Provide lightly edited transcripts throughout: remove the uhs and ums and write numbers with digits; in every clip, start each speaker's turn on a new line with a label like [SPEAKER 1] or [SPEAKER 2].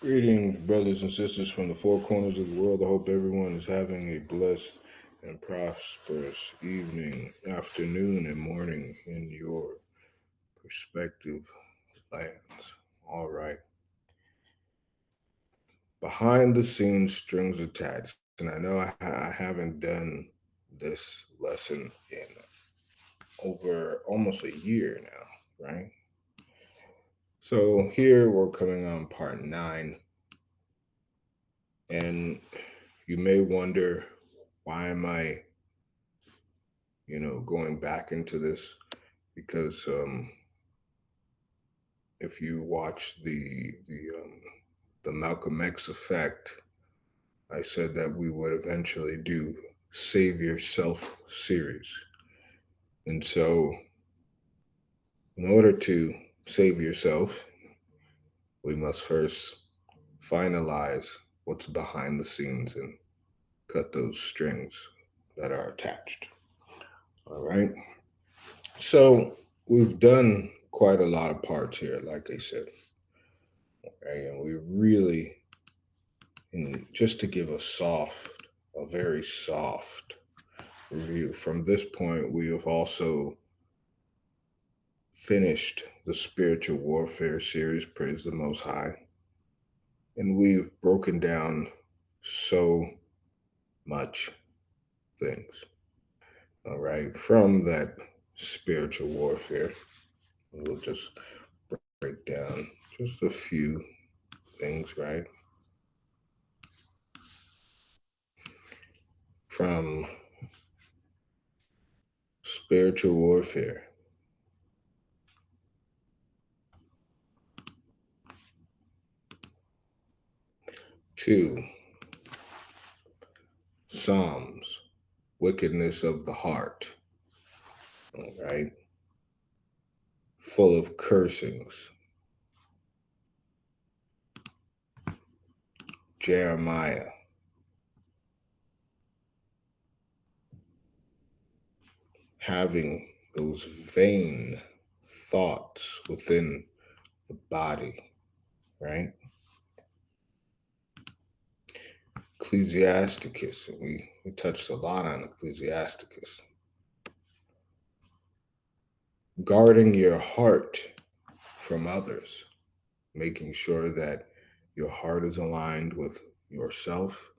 [SPEAKER 1] Greetings, brothers and sisters from the four corners of the world. I hope everyone is having a blessed and prosperous evening, afternoon, and morning in your respective lands. All right. Behind the scenes, strings attached. And I know I haven't done this lesson in over almost a year now, right? So here we're coming on part nine. And you may wonder, why am I going back into this because if you watch the Malcolm X Effect, I said that we would eventually do Save Yourself series, and so in order to save yourself, we must first finalize what's behind the scenes and cut those strings that are attached. All right. So we've done quite a lot of parts here, like I said, right? And we really, and just to give a very soft review, from this point, we have also finished the spiritual warfare series, Praise the Most High. And we've broken down so much things, all right, from that spiritual warfare. We'll just break down just a few things, right? From spiritual warfare to Psalms, wickedness of the heart, all right, full of cursings. Jeremiah, having those vain thoughts within the body, right? Ecclesiasticus, and we touched a lot on Ecclesiasticus. Guarding your heart from others, making sure that your heart is aligned with yourself.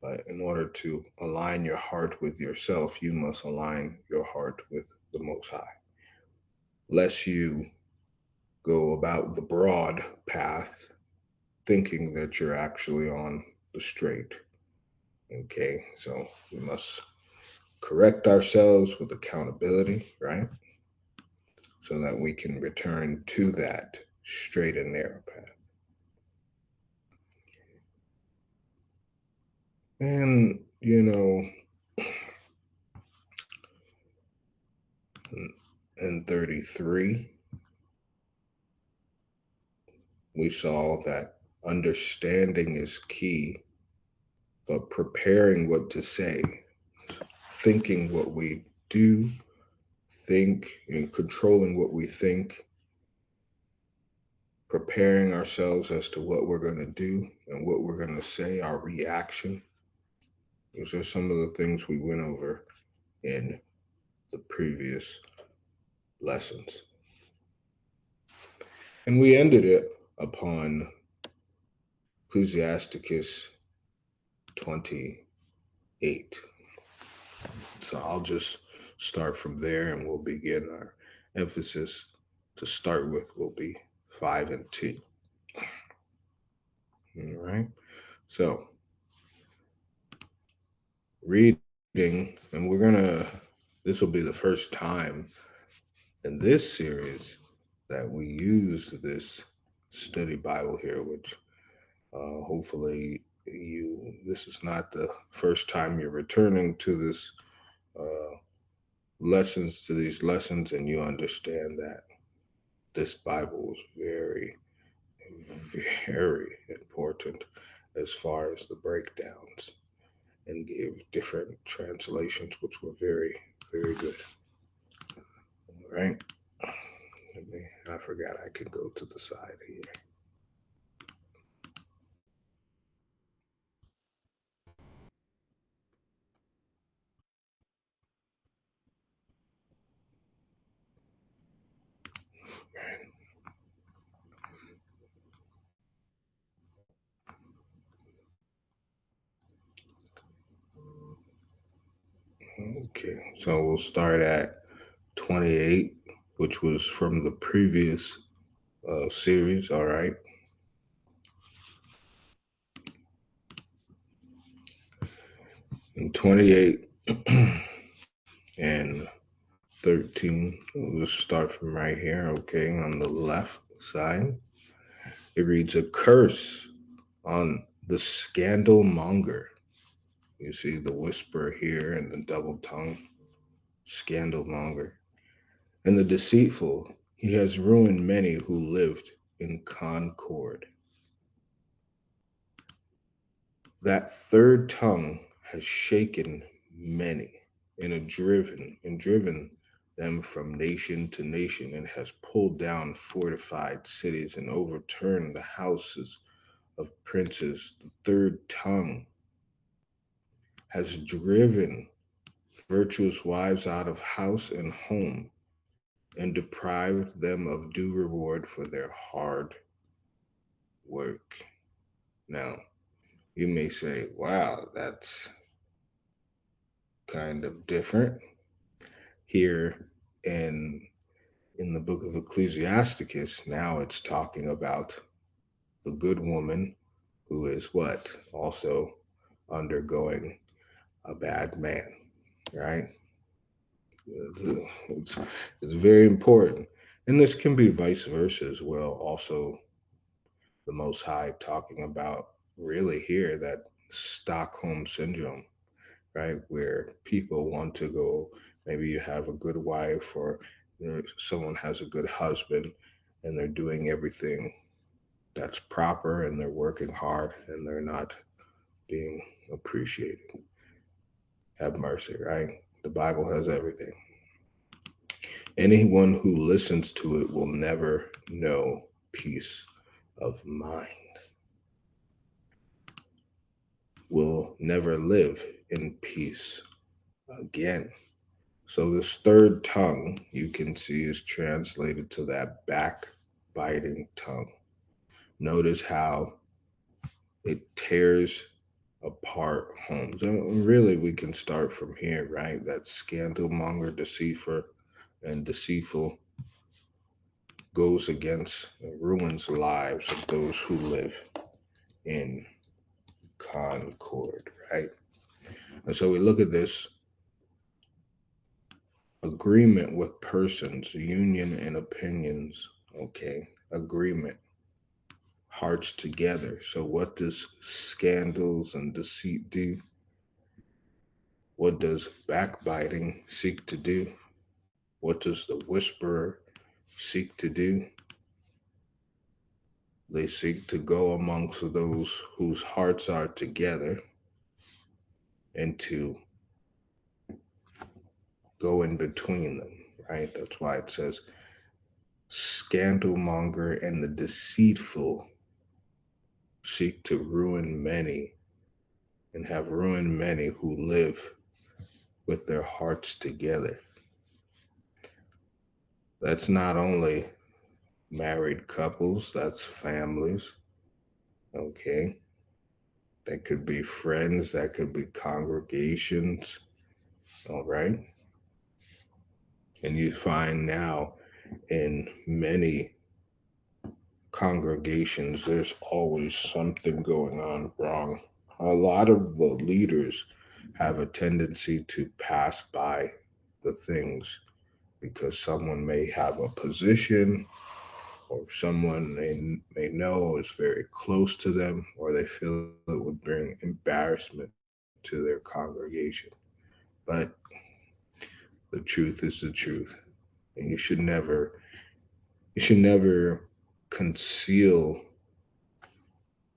[SPEAKER 1] But in order to align your heart with yourself, you must align your heart with the Most High. Lest you go about the broad path thinking that you're actually on the straight. Okay, so we must correct ourselves with accountability, right? So that we can return to that straight and narrow path. And, in 33, we saw that understanding is key, but preparing what to say, thinking what we do, think, and controlling what we think, preparing ourselves as to what we're going to do and what we're going to say, our reaction. These are some of the things we went over in the previous lessons. And we ended it upon Ecclesiasticus 28. So I'll just start from there and we'll begin our emphasis to start with will be 5 and 2. All right. So reading, and this will be the first time in this series that we use this study Bible here, which hopefully this is not the first time you're returning to uh, these lessons, and you understand that this Bible is very, very important as far as the breakdowns and gave different translations, which were very, very good. All right. I forgot I could go to the side here. Okay, so we'll start at 28, which was from the previous series. All right. In 28 and 13, we'll start from right here. Okay, on the left side, it reads a curse on the scandal monger. You see the whisper here and the double tongue, scandal monger. And the deceitful, he has ruined many who lived in concord. That third tongue has shaken many and driven them from nation to nation, and has pulled down fortified cities and overturned the houses of princes. The third tongue has driven virtuous wives out of house and home, and deprived them of due reward for their hard work. Now, you may say, wow, that's kind of different. Here in the book of Ecclesiasticus, now it's talking about the good woman who is what? Also undergoing a bad man, right? It's, it's very important. And this can be vice versa as well. Also, the Most High talking about really here that Stockholm syndrome, right? Where people want to go, maybe you have a good wife or someone has a good husband and they're doing everything that's proper and they're working hard and they're not being appreciated. Have mercy, right? The Bible has everything. Anyone who listens to it will never know peace of mind, will never live in peace again. So, this third tongue you can see is translated to that backbiting tongue. Notice how it tears apart homes. And really, we can start from here, right? That scandalmonger, deceiver, and deceitful goes against and ruins the lives of those who live in concord, right? And so we look at this agreement with persons, union and opinions, okay? Agreement, hearts together. So what does scandals and deceit do? What does backbiting seek to do? What does the whisperer seek to do? They seek to go amongst those whose hearts are together and to go in between them, right? That's why it says scandalmonger and the deceitful seek to ruin many and have ruined many who live with their hearts together. That's not only married couples, that's families, okay? That could be friends, that could be congregations, all right? And you find now in many congregations, there's always something going on wrong. A lot of the leaders have a tendency to pass by the things because someone may have a position or someone they may know is very close to them, or they feel it would bring embarrassment to their congregation. But the truth is the truth, and you should never conceal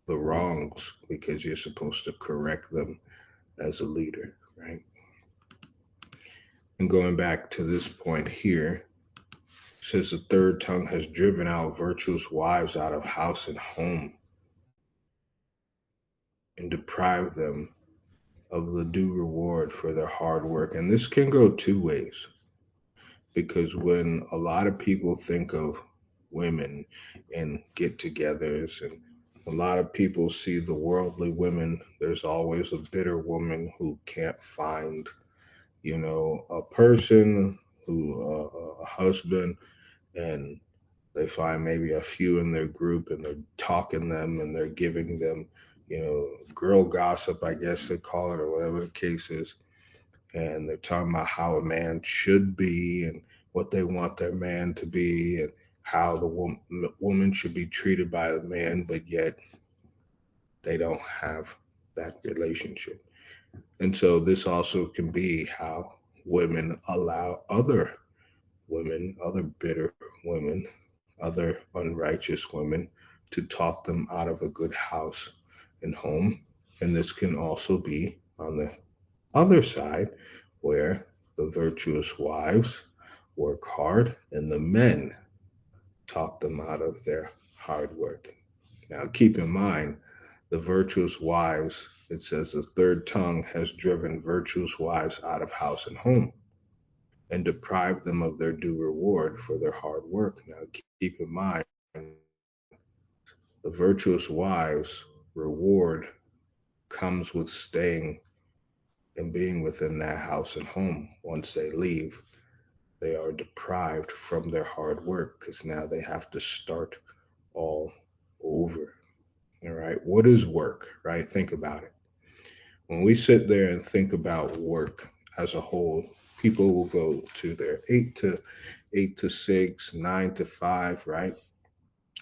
[SPEAKER 1] the wrongs because you're supposed to correct them as a leader, right? And going back to this point here, says the third tongue has driven out virtuous wives out of house and home and deprived them of the due reward for their hard work. And this can go two ways because when a lot of people think of women and get togethers, and a lot of people see the worldly women, there's always a bitter woman who can't find A person who, a husband, and they find maybe a few in their group and they're talking them and they're giving them, girl gossip, I guess they call it, or whatever the case is. And they're talking about how a man should be and what they want their man to be and how the woman should be treated by the man, but yet they don't have that relationship. And so this also can be how women allow other women, other bitter women, other unrighteous women to talk them out of a good house and home. And this can also be on the other side where the virtuous wives work hard and the men talk them out of their hard work. Now, keep in mind, the virtuous wives, it says the third tongue has driven virtuous wives out of house and home and deprived them of their due reward for their hard work. Now, keep in mind, the virtuous wives' reward comes with staying and being within that house and home. Once they leave, they are deprived from their hard work because now they have to start all over. All right. What is work, right? Think about it. When we sit there and think about work as a whole, people will go to their eight to six, 9 to 5, right?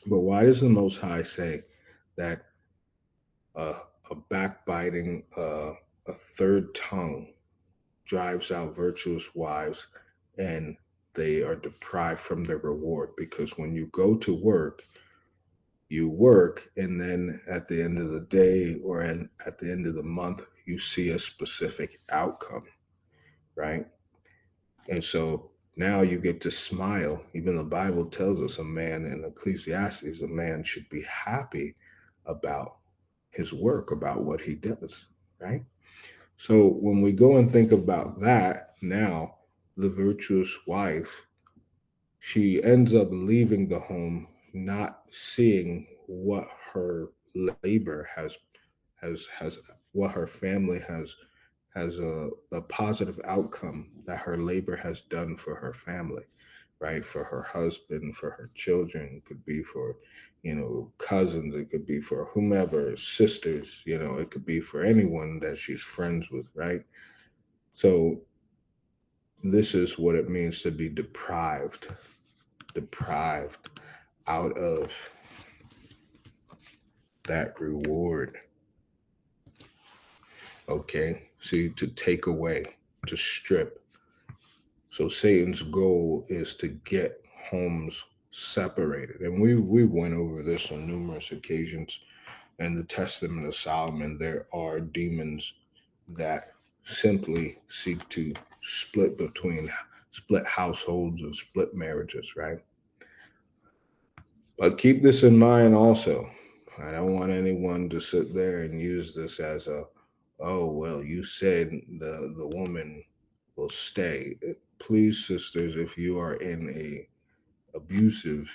[SPEAKER 1] But why does the Most High say that uh, a backbiting, a third tongue drives out virtuous wives and they are deprived from their reward? Because when you go to work, you work, and then at the end of the day or at the end of the month, you see a specific outcome, right? And so now you get to smile. Even the Bible tells us a man in Ecclesiastes, a man should be happy about his work, about what he does, right? So when we go and think about that, now the virtuous wife, she ends up leaving the home not seeing what her labor has what her family has a positive outcome that her labor has done for her family, right? For her husband, for her children, it could be for, cousins, it could be for whomever, sisters, it could be for anyone that she's friends with, right? So this is what it means to be deprived out of that reward. Okay. See, to take away, to strip. So Satan's goal is to get homes separated. And we went over this on numerous occasions. In the Testament of Solomon, there are demons that simply seek to split households and split marriages, right? But keep this in mind also. I don't want anyone to sit there and use this as a, oh, well, you said the woman will stay. Please, sisters, if you are in a abusive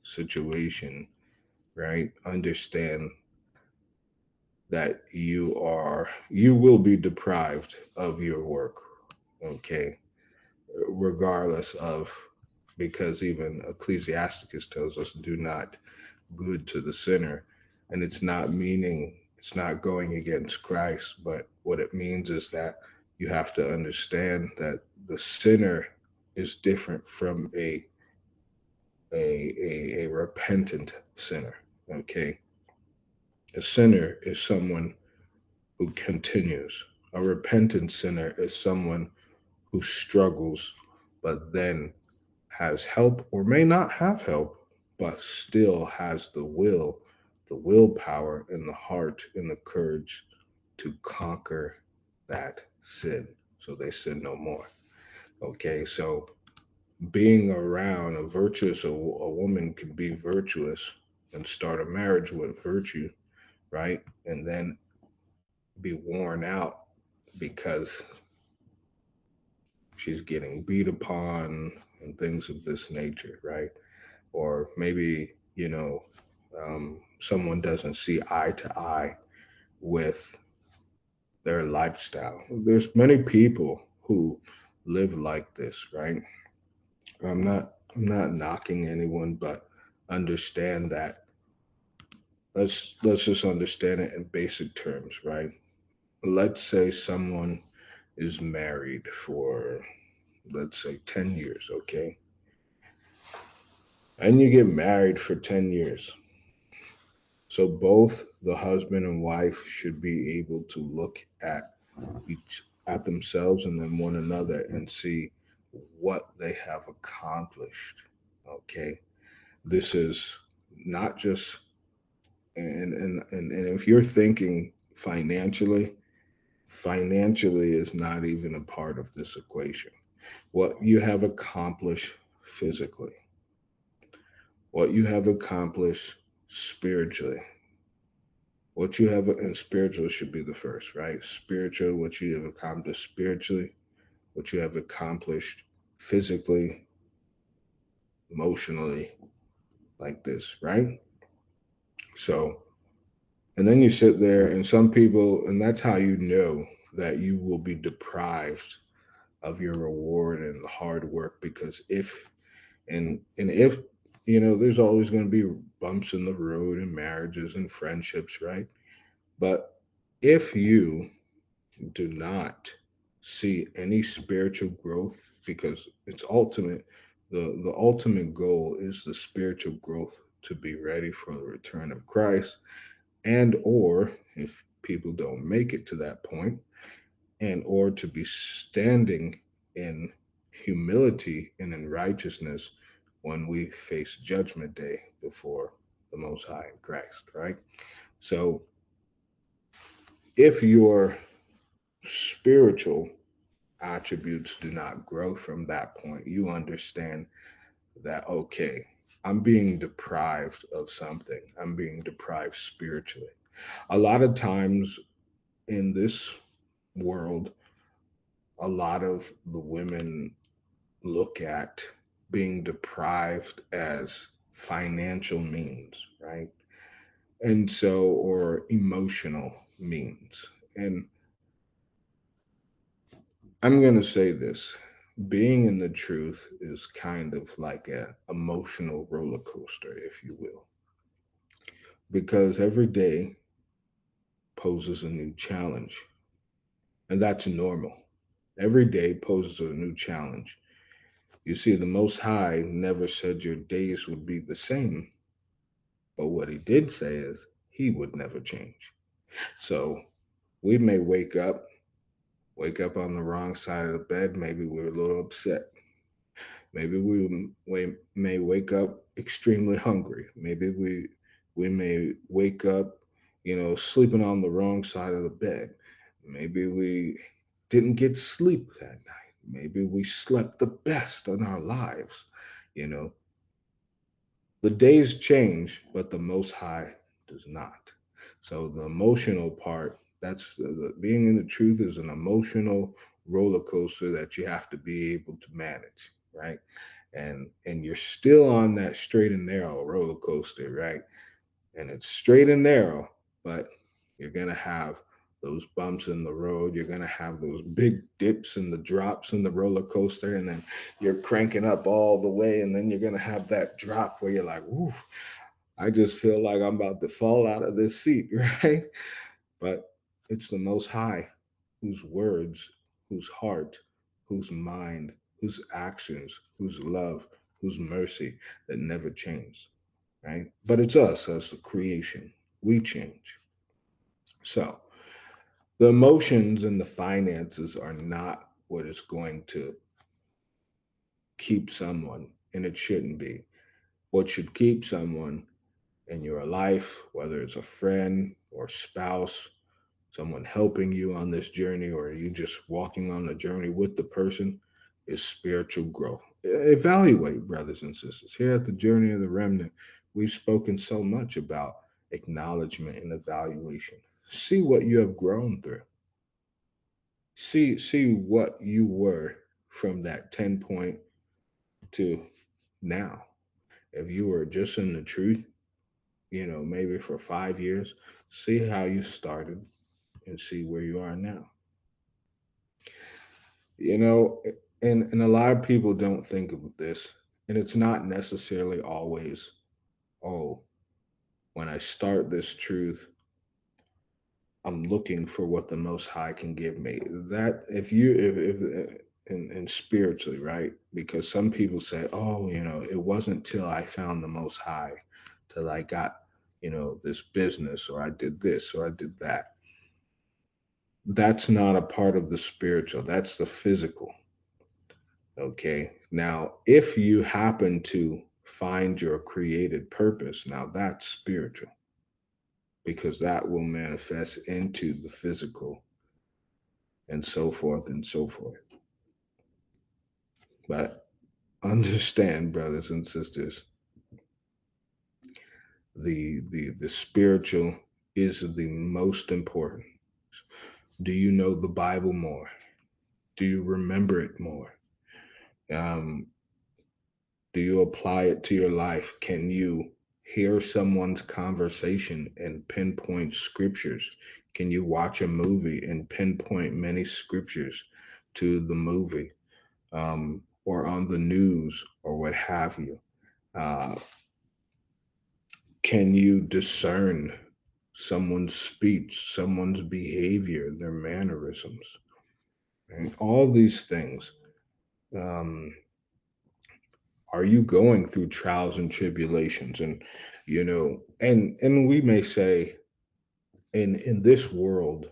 [SPEAKER 1] situation, right, understand that you will be deprived of your work, okay, regardless of, because even Ecclesiasticus tells us, do not good to the sinner. And it's not going against Christ, but what it means is that you have to understand that the sinner is different from a repentant sinner. Okay. A sinner is someone who continues. A repentant sinner is someone who struggles, but then has help or may not have help, but still has the willpower, and the heart and the courage to conquer that sin. So they sin no more. Okay, so being around a woman can be virtuous and start a marriage with virtue, right? And then be worn out because she's getting beat upon and things of this nature, right? Or maybe, someone doesn't see eye to eye with their lifestyle. There's many people who live like this, right? I'm not knocking anyone, but understand that let's just understand it in basic terms, right? Let's say someone is married for, let's say, 10 years, okay? And you get married for 10 years. So both the husband and wife should be able to look at themselves and then one another and see what they have accomplished. Okay? This is not just and if you're thinking financially is not even a part of this equation. What you have accomplished physically, what you have accomplished spiritually, what you have in spiritual should be the first, right? Spiritual, what you have accomplished spiritually, what you have accomplished physically, emotionally, like this, right? So, and then you sit there, and some people, and that's how you know that you will be deprived of your reward and the hard work because if there's always going to be bumps in the road in marriages and friendships, right? But if you do not see any spiritual growth, because it's ultimate, the ultimate goal is the spiritual growth to be ready for the return of Christ, and or if people don't make it to that point, and or to be standing in humility and in righteousness when we face judgment day before the most high in Christ, right? So if your spiritual attributes do not grow from that point, you understand that, okay, I'm being deprived of something. I'm being deprived spiritually. A lot of times in this world, a lot of the women look at being deprived as financial means, right? And so, or emotional means. And I'm going to say this, being in the truth is kind of like an emotional roller coaster, if you will, because every day poses a new challenge. And that's normal. Every day poses a new challenge. You see, the Most High never said your days would be the same, but what he did say is he would never change. So we may wake up on the wrong side of the bed. Maybe we're a little upset. Maybe we may wake up extremely hungry. Maybe we may wake up, sleeping on the wrong side of the bed. Maybe we didn't get sleep that night. Maybe we slept the best in our lives. You know, the days change, but the Most High does not. So the emotional part, that's being in the truth is an emotional roller coaster that you have to be able to manage, right? And you're still on that straight and narrow roller coaster, right? And it's straight and narrow, but you're going to have those bumps in the road. You're going to have those big dips and the drops in the roller coaster. And then you're cranking up all the way. And then you're going to have that drop where you're like, ooh, I just feel like I'm about to fall out of this seat, right? But it's the Most High whose words, whose heart, whose mind, whose actions, whose love, whose mercy that never change, right? But it's us as the creation. We change. So the emotions and the finances are not what is going to keep someone, and it shouldn't be. What should keep someone in your life, whether it's a friend or spouse, someone helping you on this journey, or you just walking on the journey with the person, is spiritual growth. Evaluate, brothers and sisters. Here at the Journey of the Remnant, we've spoken so much about acknowledgement and evaluation. See what you have grown through. See what you were from that 10 point to now. If you were just in the truth, maybe for 5 years, see how you started and see where you are now. You know, and a lot of people don't think of this, and it's not necessarily always, oh, when I start this truth, I'm looking for what the Most High can give me. That if and spiritually, right? Because some people say, oh, it wasn't till I found the Most High, till I got, this business, or I did this, or I did that. That's not a part of the spiritual. That's the physical. Okay. Now, if you happen to find your created purpose, now that's spiritual because that will manifest into the physical and so forth and so forth. But understand, brothers and sisters, the spiritual is the most important. Do you know the Bible more? Do you remember it more? Um, do you apply it to your life? Can you hear someone's conversation and pinpoint scriptures? Can you watch a movie and pinpoint many scriptures to the movie, or on the news or what have you? Uh, can you discern someone's speech, someone's behavior, their mannerisms, and all these things? Um, are you going through trials and tribulations? And and we may say in this world,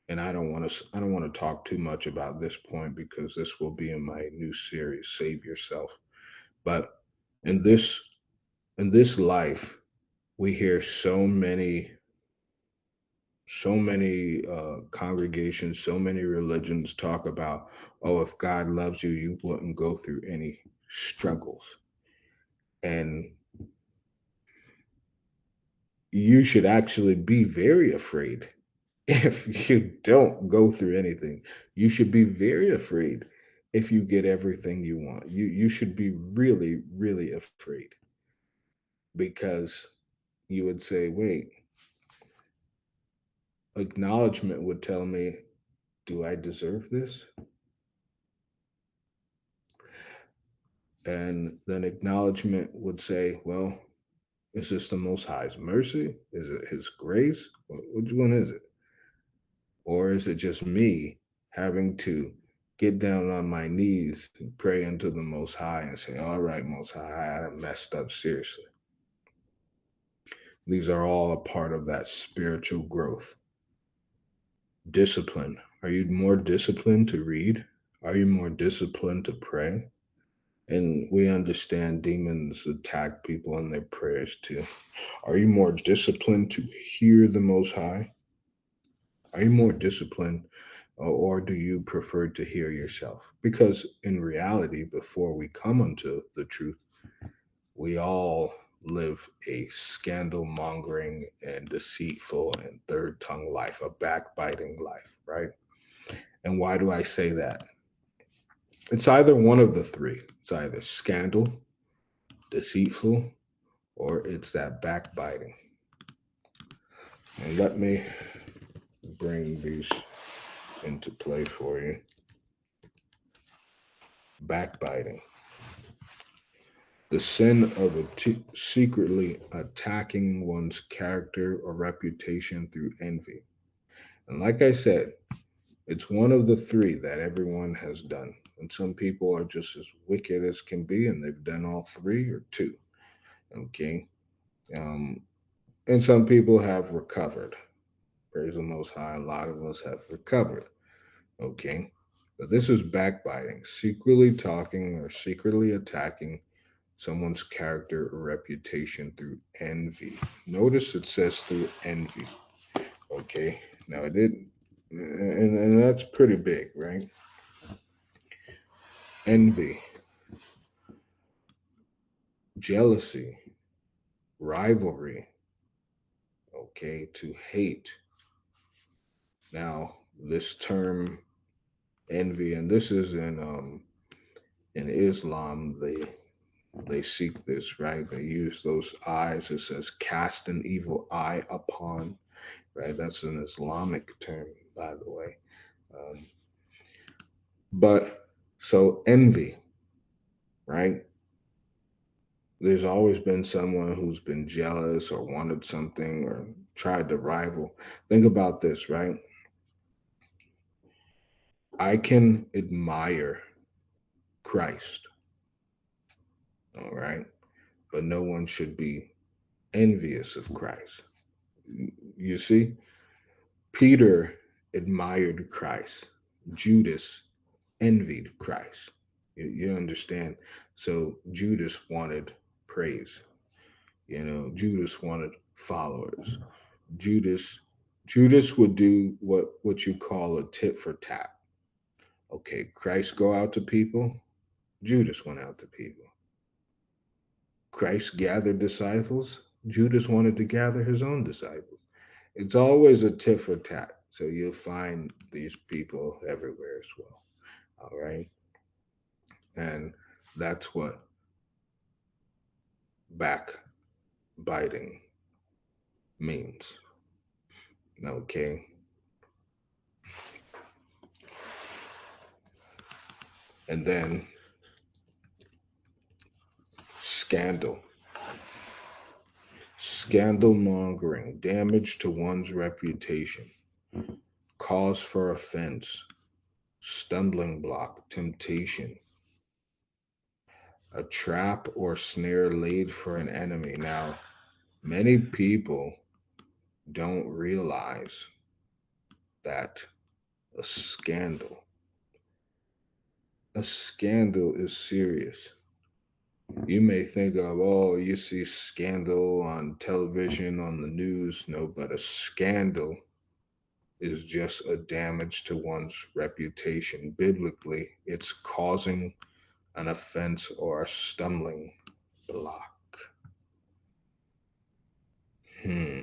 [SPEAKER 1] and I don't want to talk too much about this point because this will be in my new series, Save Yourself. But in this in this life, we hear so many congregations, so many religions talk about, oh, if God loves you, you wouldn't go through any struggles. And you should actually be very afraid if you don't go through anything. You should be very afraid if you get everything you want. You should be really, really afraid because you would say, wait, acknowledgement would tell me, do I deserve this? And then acknowledgement would say, well, is this the Most High's mercy? Is it His grace? Which one is it? Or is it just me having to get down on my knees and pray unto the Most High and say, all right, Most High, I done messed up seriously. These are all a part of that spiritual growth. Discipline. Are you more disciplined to read? Are you more disciplined to pray? And we understand demons attack people in their prayers too. Are you more disciplined to hear the Most High? Are you more disciplined, or do you prefer to hear yourself? Because in reality, before we come unto the truth, we all live a scandal mongering and deceitful and third tongue life, a backbiting life, right? And why do I say that? It's either one of the three. It's either scandal, deceitful, or it's that backbiting. And let me bring these into play for you. Backbiting. The sin of secretly attacking one's character or reputation through envy. And like I said, it's one of the three that everyone has done. And some people are just as wicked as can be, and they've done all three or two. Okay. Um, and some people have recovered. Praise the Most High. A lot of us have recovered. Okay. But this is backbiting, secretly talking or secretly attacking someone's character or reputation through envy. Notice it says through envy. Okay. Now it did, and that's pretty big, right? Envy, jealousy, rivalry. Okay, to hate. Now this term envy, and this is in Islam, they seek this, right? They use those eyes. It says cast an evil eye upon, right? That's an Islamic term, by the way. Um, But so envy, right? There's always been someone who's been jealous or wanted something or tried to rival. Think about this, right? I can admire Christ, all right? But no one should be envious of Christ. You see, Peter admired Christ, Judas envied Christ. You understand? So Judas wanted praise. Judas wanted followers. Judas Judas would do what you call a tit for tat. Okay, Christ go out to people, Judas went out to people. Christ gathered disciples, Judas wanted to gather his own disciples. It's always a tit for tat. So you'll find these people everywhere as well. All right. And that's what backbiting means. Okay. And then scandal. Scandal mongering, damage to one's reputation, cause for offense, stumbling block, temptation, a trap or snare laid for an enemy. Now, many people don't realize that a scandal, a scandal is serious. You may think of, oh, you see scandal on television, on the news. No, but a scandal is just a damage to one's reputation. Biblically, it's causing an offense or a stumbling block. Hmm.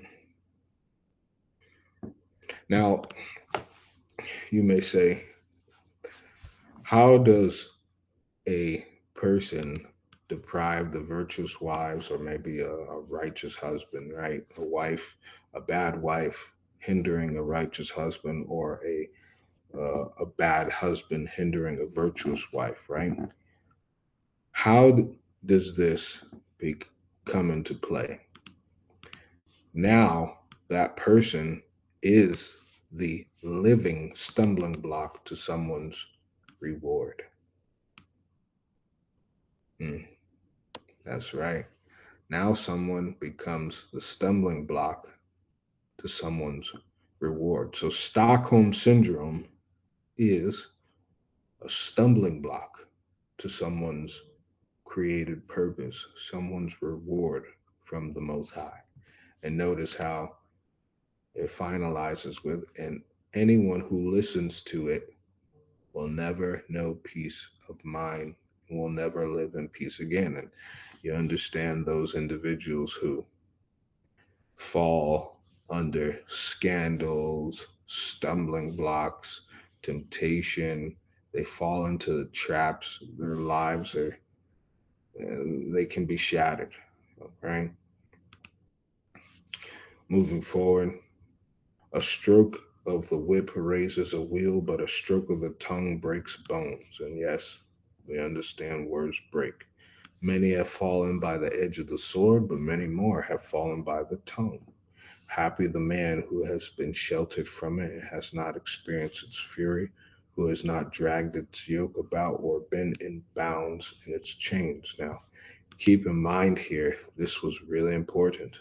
[SPEAKER 1] Now, you may say, how does a person deprive the virtuous wives or maybe a righteous husband, right? A bad wife hindering a righteous husband or a bad husband hindering a virtuous wife, right? How does this come into play? Now that person is the living stumbling block to someone's reward. Mm, that's right. Now someone becomes the stumbling block to someone's reward. So Stockholm syndrome is a stumbling block to someone's created purpose, someone's reward from the Most High. And notice how it finalizes with, and anyone who listens to it will never know peace of mind and will never live in peace again. And you understand those individuals who fall under scandals, stumbling blocks, temptation. They fall into the traps. Their lives they can be shattered. Right? Moving forward, a stroke of the whip raises a wheel, but a stroke of the tongue breaks bones. And yes, we understand words break. Many have fallen by the edge of the sword, but many more have fallen by the tongue. Happy the man who has been sheltered from it and has not experienced its fury, who has not dragged its yoke about or been in bounds in its chains. Now, keep in mind here, this was really important.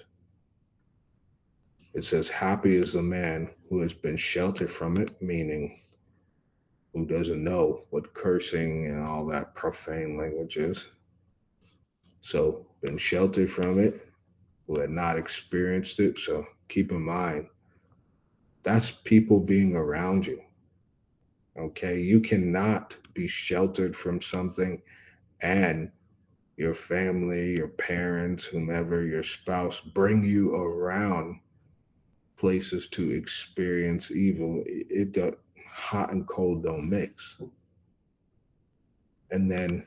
[SPEAKER 1] It says, happy is the man who has been sheltered from it, meaning who doesn't know what cursing and all that profane language is. So, been sheltered from it, who had not experienced it. So, keep in mind, that's people being around you. Okay, you cannot be sheltered from something and your family, your parents, whomever, your spouse bring you around places to experience evil. Hot and cold don't mix. And then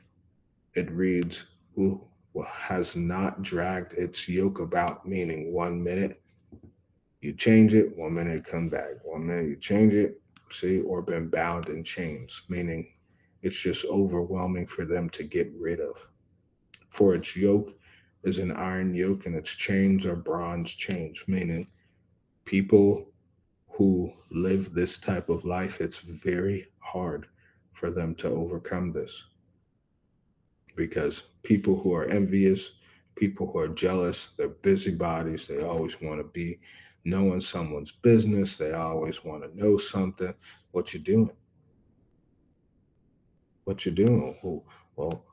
[SPEAKER 1] it reads, who has not dragged its yoke about, meaning 1 minute you change it, 1 minute come back, 1 minute you change it, see, or been bound in chains, meaning It's just overwhelming for them to get rid of. For its yoke is an iron yoke, and its chains are bronze chains, meaning people who live this type of life, it's very hard for them to overcome this, because people who are envious, people who are jealous, they're busybodies. They always want to be knowing someone's business. They always want to know something. What you doing? What you doing? Well,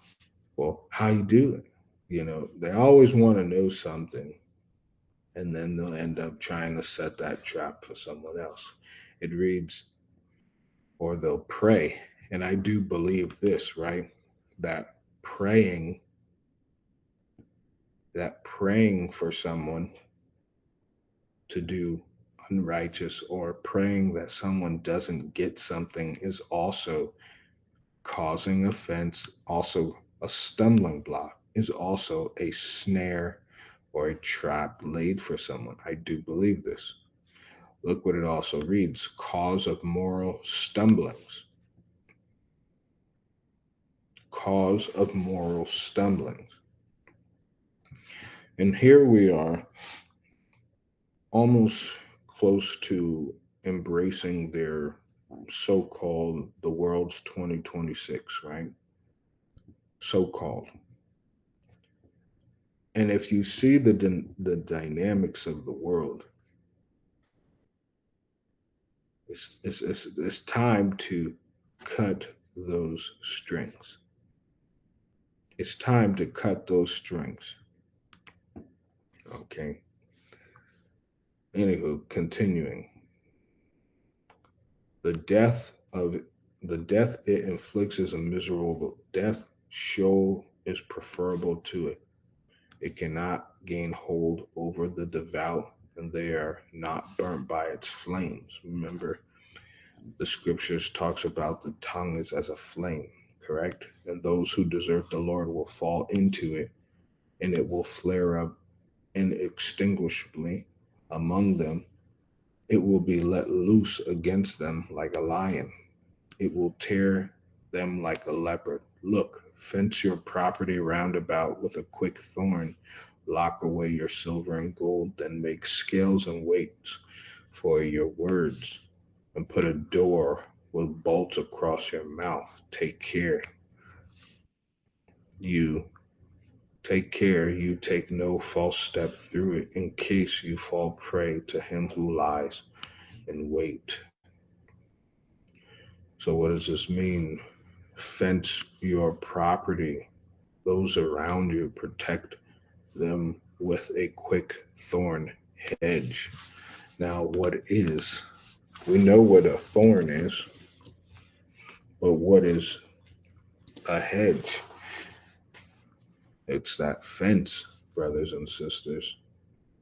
[SPEAKER 1] well, how you doing? They always want to know something, and then they'll end up trying to set that trap for someone else. It reads, or they'll pray. And I do believe this, right? That praying, that praying for someone to do unrighteous, or praying that someone doesn't get something, is also causing offense, also a stumbling block, is also a snare or a trap laid for someone. I do believe this. Look what it also reads: cause of moral stumblings. Cause of moral stumblings. And here we are, almost close to embracing their so-called the world's 2026, right? So-called. And if you see the dynamics of the world, it's time to cut those strings. It's time to cut those strings. Okay. Anywho, continuing. The death of the death it inflicts is a miserable death. Sheol is preferable to it. It cannot gain hold over the devout, and they are not burnt by its flames. Remember, the scriptures talks about the tongue is as a flame, correct? And those who desert the Lord will fall into it, and it will flare up inextinguishably among them. It will be let loose against them like a lion. It will tear them like a leopard. Look, fence your property round about with a quick thorn. Lock away your silver and gold, then make scales and weights for your words, and put a door with bolts across your mouth. You take care you take no false step through it, in case you fall prey to him who lies in wait. So, what does this mean? Fence your property, those around you, protect them with a quick thorn hedge. Now, we know what a thorn is, but what is a hedge? It's that fence, brothers and sisters.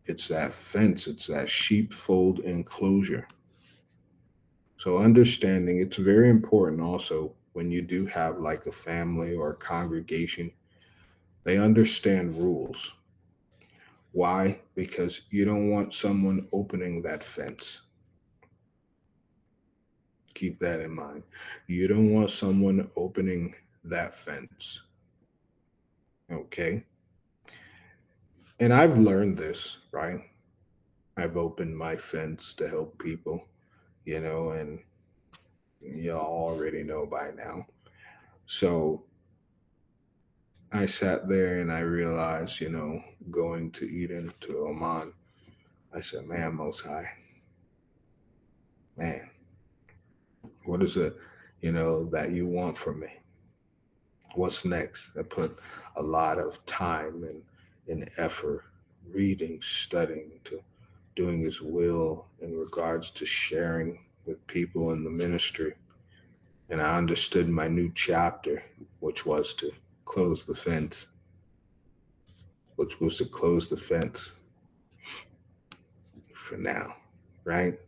[SPEAKER 1] It's that fence, it's that sheepfold enclosure. So, understanding it's very important also when you do have like a family or a congregation, they understand rules. Why? Because you don't want someone opening that fence. Keep that in mind. You don't want someone opening that fence. Okay. And I've learned this, right? I've opened my fence to help people, and y'all already know by now. So I sat there and I realized, going to Eden, to Oman, I said, man, Most High, man, what is it, that you want from me? What's next? I put a lot of time and effort reading, studying, to doing his will in regards to sharing with people in the ministry. And I understood my new chapter, which was to close the fence, which was to close the fence for now, right?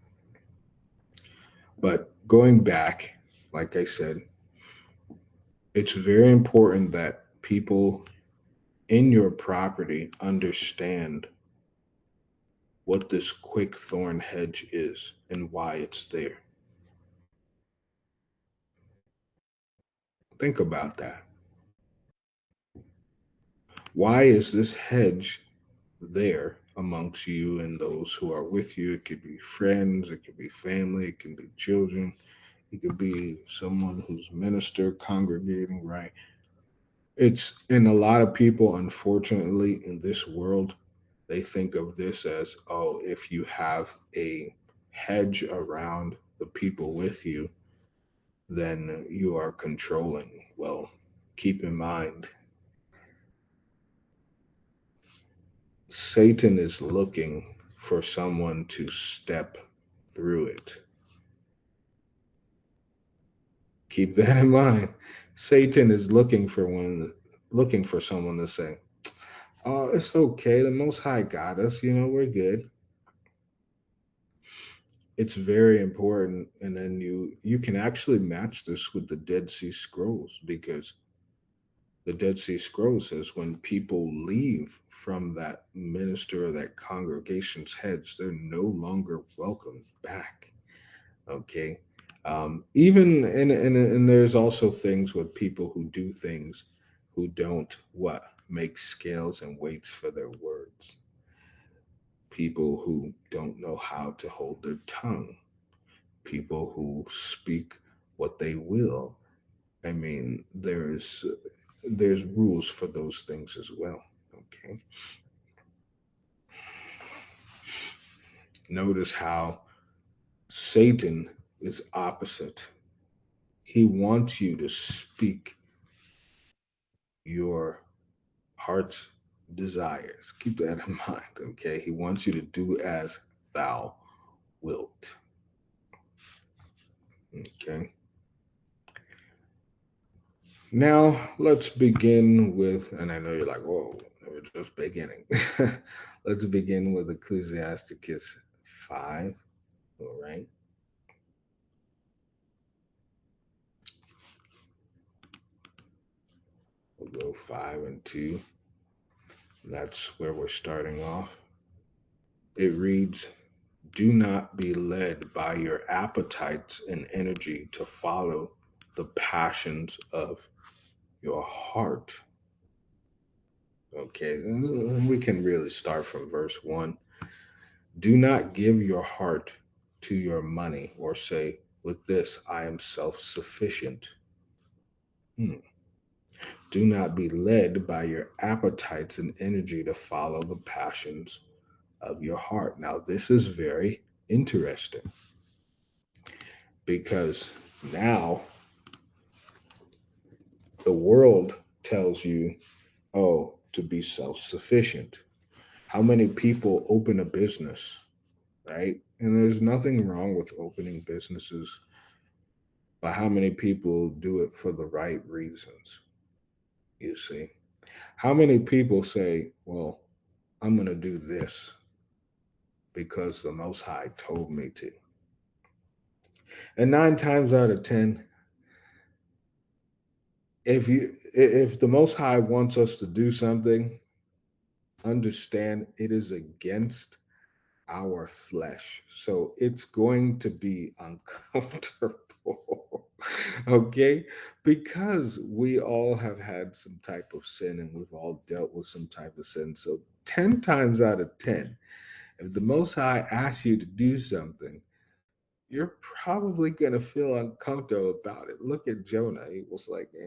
[SPEAKER 1] But going back, like I said, it's very important that people in your property understand what this quick thorn hedge is and why it's there. Think about that. Why is this hedge there amongst you and those who are with you? It could be friends, it could be family, it can be children, it could be someone who's minister congregating, right? It's and a lot of people, unfortunately, in this world, they think of this as, oh, if you have a hedge around the people with you, then you are controlling. Well, keep in mind, Satan is looking for someone to step through it. Keep that in mind. Satan is looking for someone to say, "Oh, it's okay. The Most High got us. We're good." It's very important, and then you can actually match this with the Dead Sea Scrolls, because the Dead Sea Scrolls says when people leave from that minister or that congregation's heads, they're no longer welcome back. Okay. Even and there's also things with people who do things who don't what make scales and weights for their words. People who don't know how to hold their tongue. People who speak what they will. I mean, there's rules for those things as well. Okay. Notice how Satan is opposite. He wants you to speak your heart's desires. Keep that in mind, okay? He wants you to do as thou wilt, okay? Now, let's begin with, and I know you're like, whoa, we're just beginning. Let's begin with Ecclesiasticus 5, all right? We'll go 5 and 2. That's where we're starting off. It reads, do not be led by your appetites and energy to follow the passions of your heart. Okay, we can really start from verse 1. Do not give your heart to your money or say, with this I am self sufficient. Hmm. Do not be led by your appetites and energy to follow the passions of your heart. Now, this is very interesting because now the world tells you, oh, to be self sufficient. How many people open a business, right? And there's nothing wrong with opening businesses, but how many people do it for the right reasons? You see, how many people say, well, I'm going to do this because the Most High told me to? And 9 times out of 10, if the Most High wants us to do something, understand it is against our flesh. So it's going to be uncomfortable. Okay? Because we all have had some type of sin and we've all dealt with some type of sin. So 10 times out of 10, if the Most High asks you to do something, you're probably going to feel uncomfortable about it. Look at Jonah. He was like, I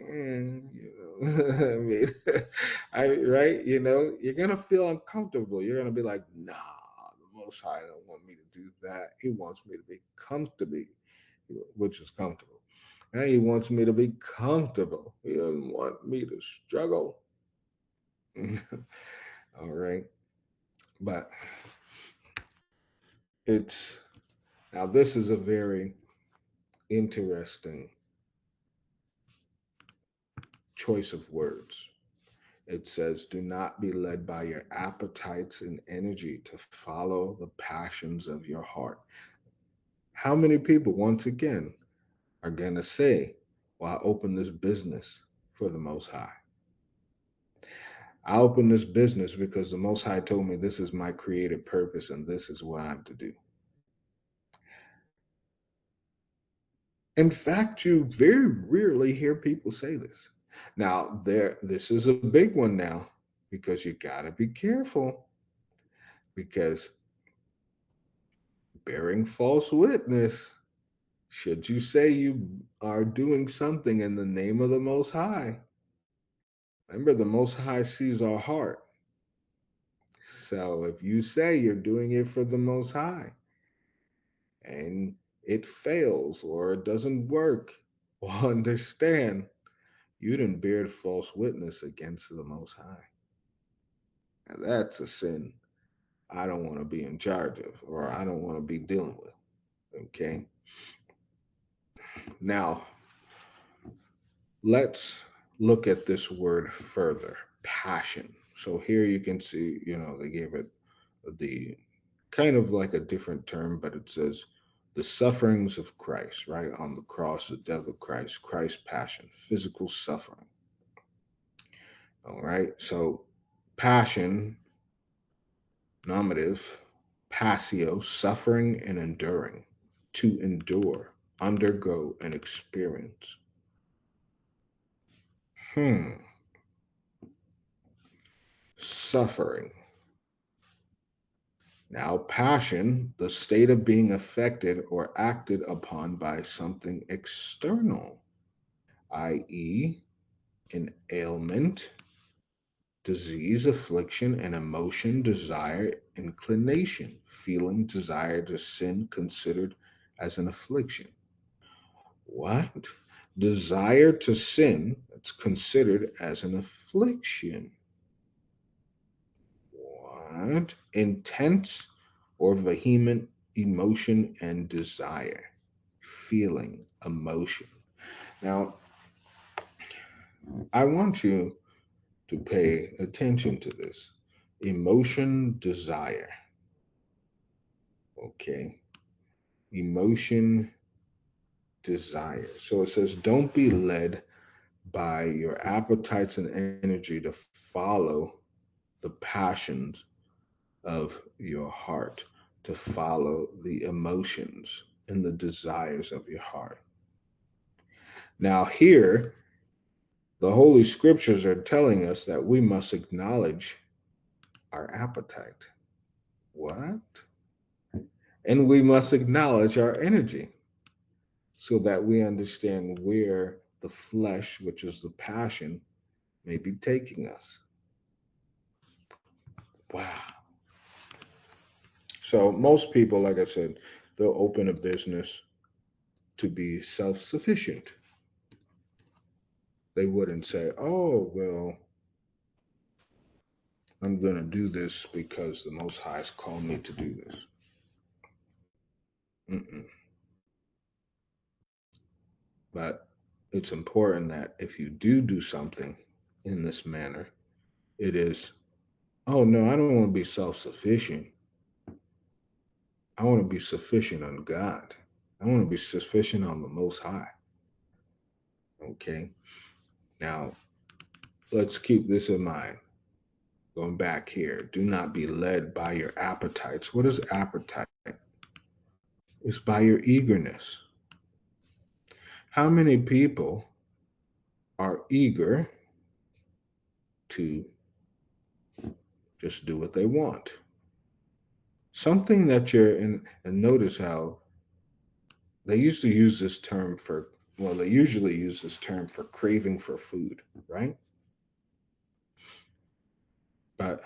[SPEAKER 1] mean, right? You're going to feel uncomfortable. You're going to be like, nah, the Most High don't want me to do that. He wants me to be comfortable, which is comfortable. And he wants me to be comfortable. He doesn't want me to struggle. All right. But it's now, this is a very interesting choice of words. It says, do not be led by your appetites and energy to follow the passions of your heart. How many people, once again, are going to say, well, I opened this business for the Most High? I opened this business because the Most High told me this is my created purpose and this is what I'm to do. In fact, you very rarely hear people say this. Now, this is a big one now because you got to be careful because bearing false witness, should you say you are doing something in the name of the Most High, remember the Most High sees our heart. So if you say you're doing it for the Most High and it fails or it doesn't work, well, understand you didn't bear false witness against the Most High. Now, that's a sin I don't want to be in charge of or I don't want to be dealing with. Okay. Now, let's look at this word further, passion. So here you can see, they gave it the kind of like a different term, but it says the sufferings of Christ, right? On the cross, the death of Christ, Christ's passion, physical suffering. All right. So passion, nominative, passio, suffering and enduring, to endure, undergo, and experience. Suffering. Now, passion, the state of being affected or acted upon by something external, i.e., an ailment, disease, affliction, an emotion, desire, inclination, feeling, desire to sin considered as an affliction. What? Desire to sin, it's considered as an affliction. What? Intense or vehement emotion and desire, feeling, emotion. Now, I want you to pay attention to this. Emotion, desire. Okay. Emotion, desire. So it says, don't be led by your appetites and energy to follow the passions of your heart, to follow the emotions and the desires of your heart. Now, here, the Holy Scriptures are telling us that we must acknowledge our appetite. What? And we must acknowledge our energy so that we understand where the flesh, which is the passion, may be taking us. Wow. So, most people, like I said, they'll open a business to be self sufficient. They wouldn't say, oh, well, I'm going to do this because the Most High has called me to do this. Mm-mm. But it's important that if you do something in this manner, it is, oh, no, I don't want to be self sufficient. I want to be sufficient on God. I want to be sufficient on the Most High. Okay. Now, let's keep this in mind. Going back here, do not be led by your appetites. What is appetite? It's by your eagerness. How many people are eager to just do what they want? Something that you're in, and notice how they used to use this term for, well, they usually use this term for craving for food, right? But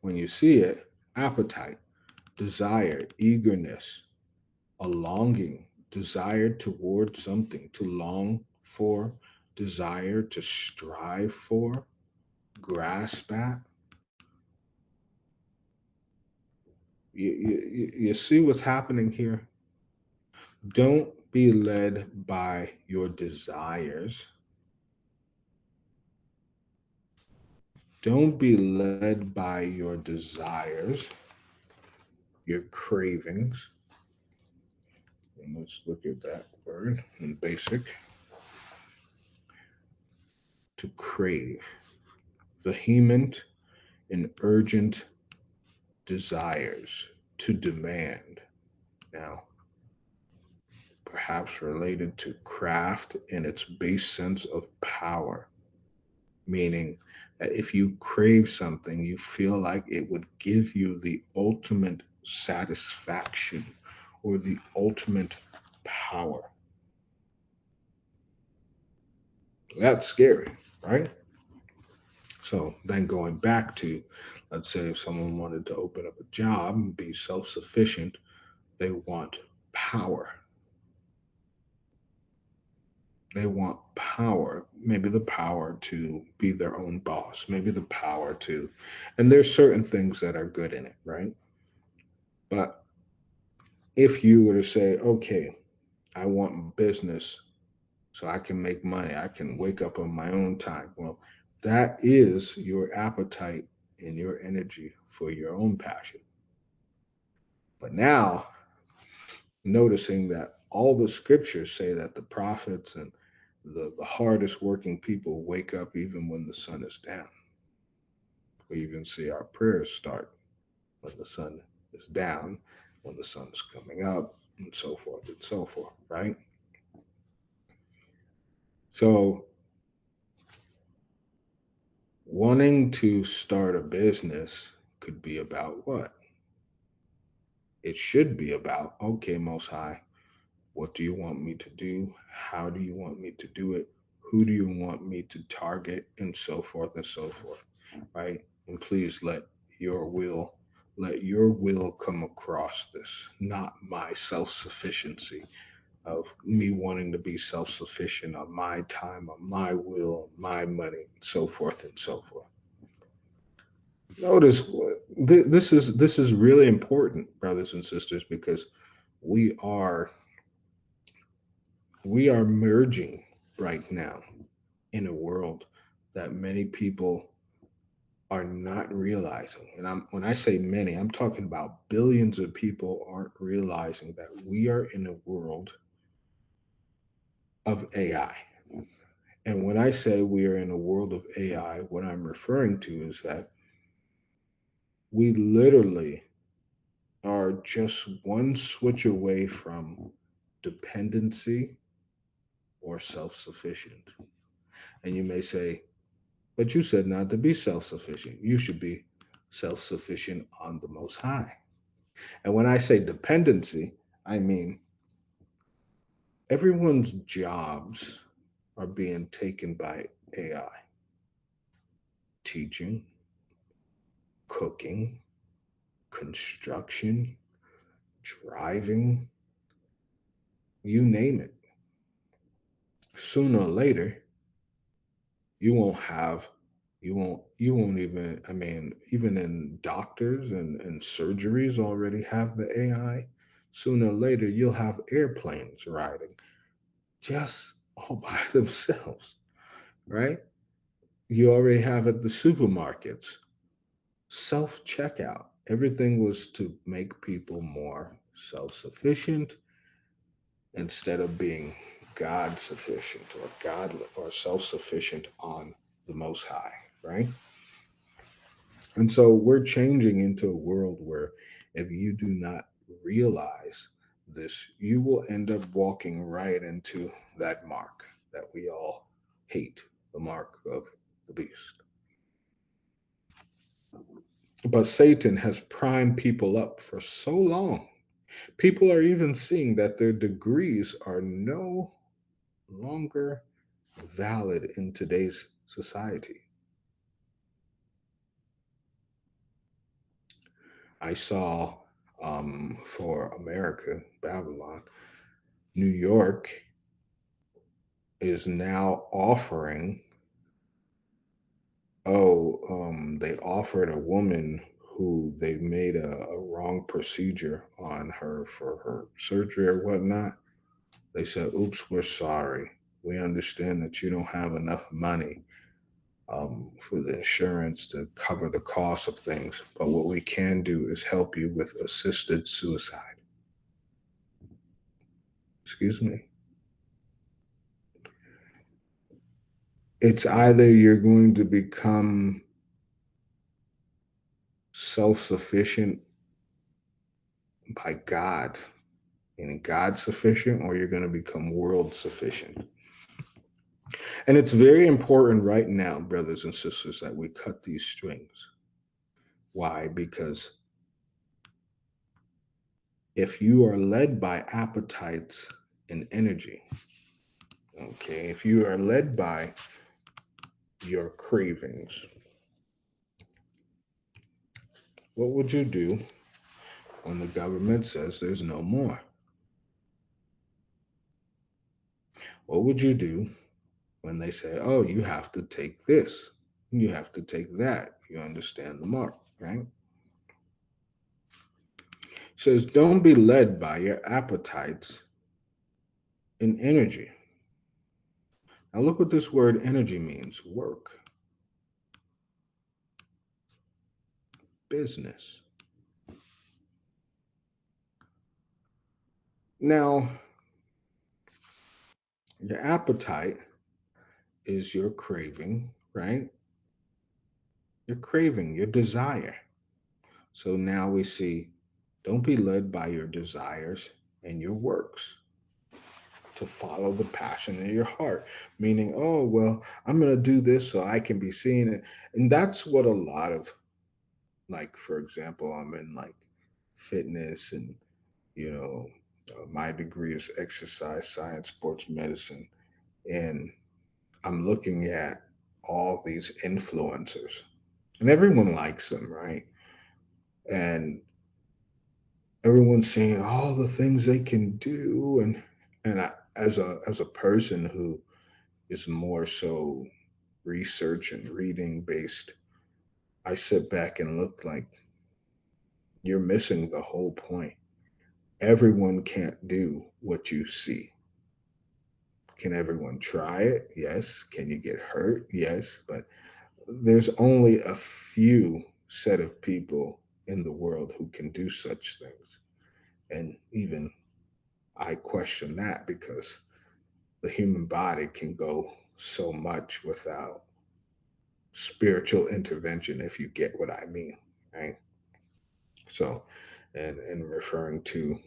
[SPEAKER 1] when you see it, appetite, desire, eagerness, a longing, desire toward something, to long for, desire to strive for, grasp at. You see what's happening here? Don't be led by your desires. Don't be led by your desires, your cravings. And let's look at that word in basic. To crave, vehement and urgent desires, to demand. Now, perhaps related to craft in its base sense of power, meaning that if you crave something, you feel like it would give you the ultimate satisfaction or the ultimate power. That's scary, right? So then going back to, let's say if someone wanted to open up a job and be self sufficient, they want power. They want power, maybe the power to be their own boss, maybe the power to, and there's certain things that are good in it, right? But if you were to say, okay, I want business so I can make money, I can wake up on my own time. Well, that is your appetite and your energy for your own passion. But now, noticing that all the scriptures say that the prophets and the hardest working people wake up even when the sun is down. We even see our prayers start when the sun is down, when the sun is coming up, and so forth, right? So, wanting to start a business could be about what? It should be about, okay, Most High, what do you want me to do? How do you want me to do it? Who do you want me to target? And so forth, right? And please let your will come across this, not my self sufficiency of me wanting to be self sufficient on my time, on my will, my money, and so forth and so forth. Notice this is really important, brothers and sisters, because we are we are merging right now in a world that many people are not realizing. And when I say many, I'm talking about billions of people aren't realizing that we are in a world of AI. And when I say we are in a world of AI, what I'm referring to is that we literally are just one switch away from dependency or self sufficient. And you may say, but you said not to be self sufficient. You should be self sufficient on the Most High. And when I say dependency, I mean everyone's jobs are being taken by AI. Teaching, cooking, construction, driving, you name it. Sooner or later, you won't have you won't even, I mean, even in doctors and surgeries already have the AI. Sooner or later you'll have airplanes riding just all by themselves, right? You already have at the supermarkets self checkout. Everything was to make people more self sufficient instead of being God sufficient or God or self sufficient on the Most High, right? And so we're changing into a world where if you do not realize this, you will end up walking right into that mark that we all hate, the mark of the beast. But Satan has primed people up for so long. People are even seeing that their degrees are no longer valid in today's society. I saw for America, Babylon, New York is now offering, they offered a woman who they made a wrong procedure on her for her surgery or whatnot. They said, oops, we're sorry. We understand that you don't have enough money for the insurance to cover the cost of things, but what we can do is help you with assisted suicide. Excuse me. It's either you're going to become self sufficient by God meaning God sufficient, or you're going to become world sufficient. And it's very important right now, brothers and sisters, that we cut these strings. Why? Because if you are led by appetites and energy, okay, if you are led by your cravings, what would you do when the government says there's no more? What would you do when they say, oh, you have to take this, you have to take that? You understand the mark, right? It says, don't be led by your appetites and energy. Now, look what this word energy means: work, business. Now, your appetite is your craving, right? Your craving, your desire. So now we see, don't be led by your desires and your works, to follow the passion in your heart. Meaning, oh, well, I'm going to do this so I can be seen. And that's what a lot of, like, for example, I'm in like fitness and, you know, my degree is exercise science, sports medicine. And I'm looking at all these influencers, and everyone likes them, right? And everyone's saying all the things they can do, and as a person who is more so research and reading based, I sit back and look like, you're missing the whole point. Everyone can't do what you see. Can everyone try it? Yes. Can you get hurt? Yes. But there's only a few set of people in the world who can do such things. And even I question that, because the human body can go so much without spiritual intervention, if you get what I mean, right? So, and referring to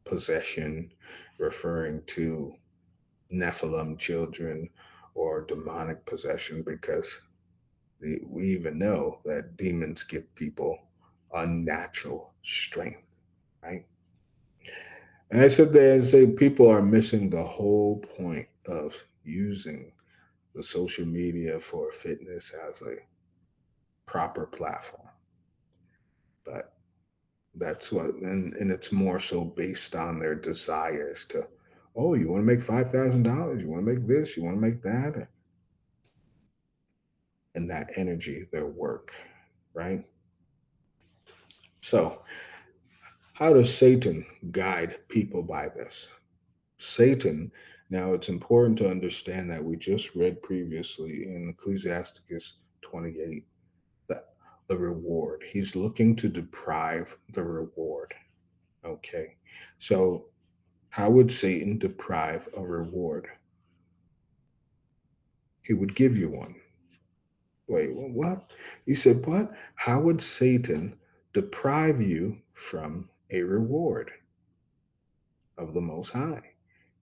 [SPEAKER 1] possession, referring to Nephilim children or demonic possession, because we even know that demons give people unnatural strength, right? And I sit there and say people are missing the whole point of using the social media for fitness as a proper platform. But that's what, and it's more so based on their desires to, oh, you want to make $5,000, you want to make this, you want to make that, and that energy, their work, right? So, how does Satan guide people by this? Satan, now it's important to understand that we just read previously in Ecclesiasticus 28 that the reward, he's looking to deprive the reward. Okay, so how would Satan deprive a reward? He would give you one. Wait, what? You said, what? How would Satan deprive you from a reward of the Most High?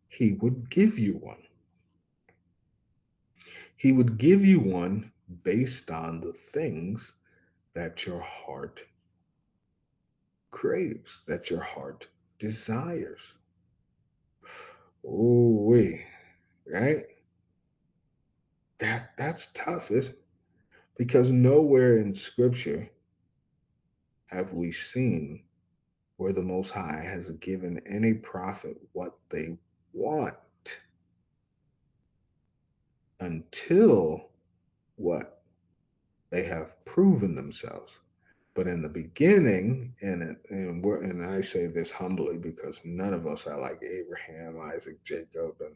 [SPEAKER 1] He would give you one. He would give you one based on the things that your heart craves, that your heart desires. Oh, wait, right? That's tough, isn't it? Because nowhere in Scripture have we seen where the Most High has given any prophet what they want until what? They have proven themselves. But in the beginning, and I say this humbly because none of us are like Abraham, Isaac, Jacob, and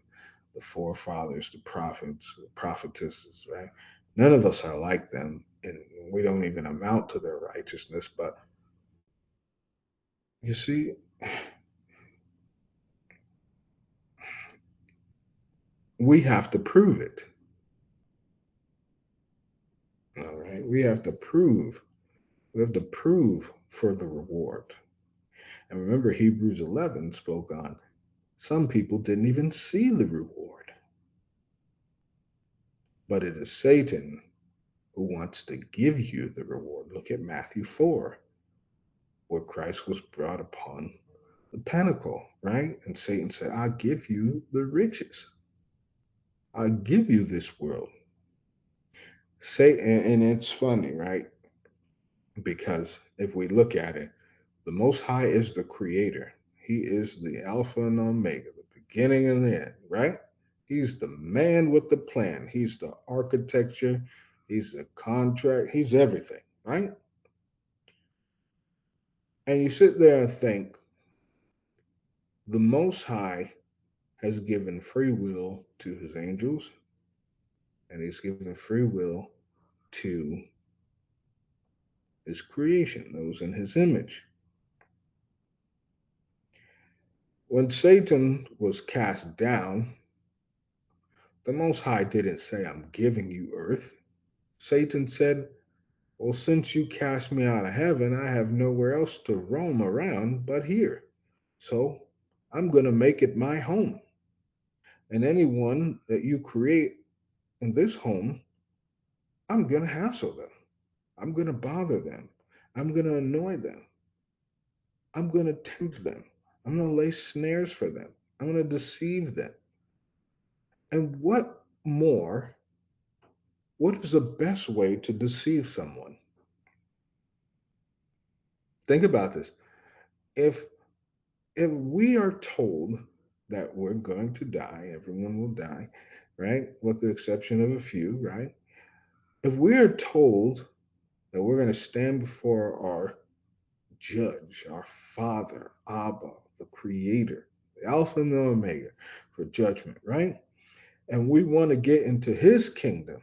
[SPEAKER 1] the forefathers, the prophets, the prophetesses, right? None of us are like them, and we don't even amount to their righteousness. But you see, we have to prove it. All right, we have to prove. We have to prove for the reward. And remember, Hebrews 11 spoke on some people didn't even see the reward. But it is Satan who wants to give you the reward. Look at Matthew 4, where Christ was brought upon the pinnacle, right? And Satan said, I'll give you the riches. I'll give you this world. Satan, and it's funny, right? Because if we look at it, the Most High is the creator. He is the Alpha and Omega, the beginning and the end, right? He's the man with the plan. He's the architecture. He's the contract. He's everything, right? And you sit there and think the Most High has given free will to his angels, and he's given free will to his creation, those in his image. When Satan was cast down, the Most High didn't say, I'm giving you earth. Satan said, well, since you cast me out of heaven, I have nowhere else to roam around but here. So I'm going to make it my home. And anyone that you create in this home, I'm going to hassle them. I'm going to bother them. I'm going to annoy them. I'm going to tempt them. I'm going to lay snares for them. I'm going to deceive them. And what is the best way to deceive someone? Think about this. If if we are told that we're going to die, everyone will die, right? With the exception of a few, right? If we are told that we're going to stand before our judge, our Father, Abba, the Creator, the Alpha and the Omega, for judgment, right? And we want to get into His kingdom,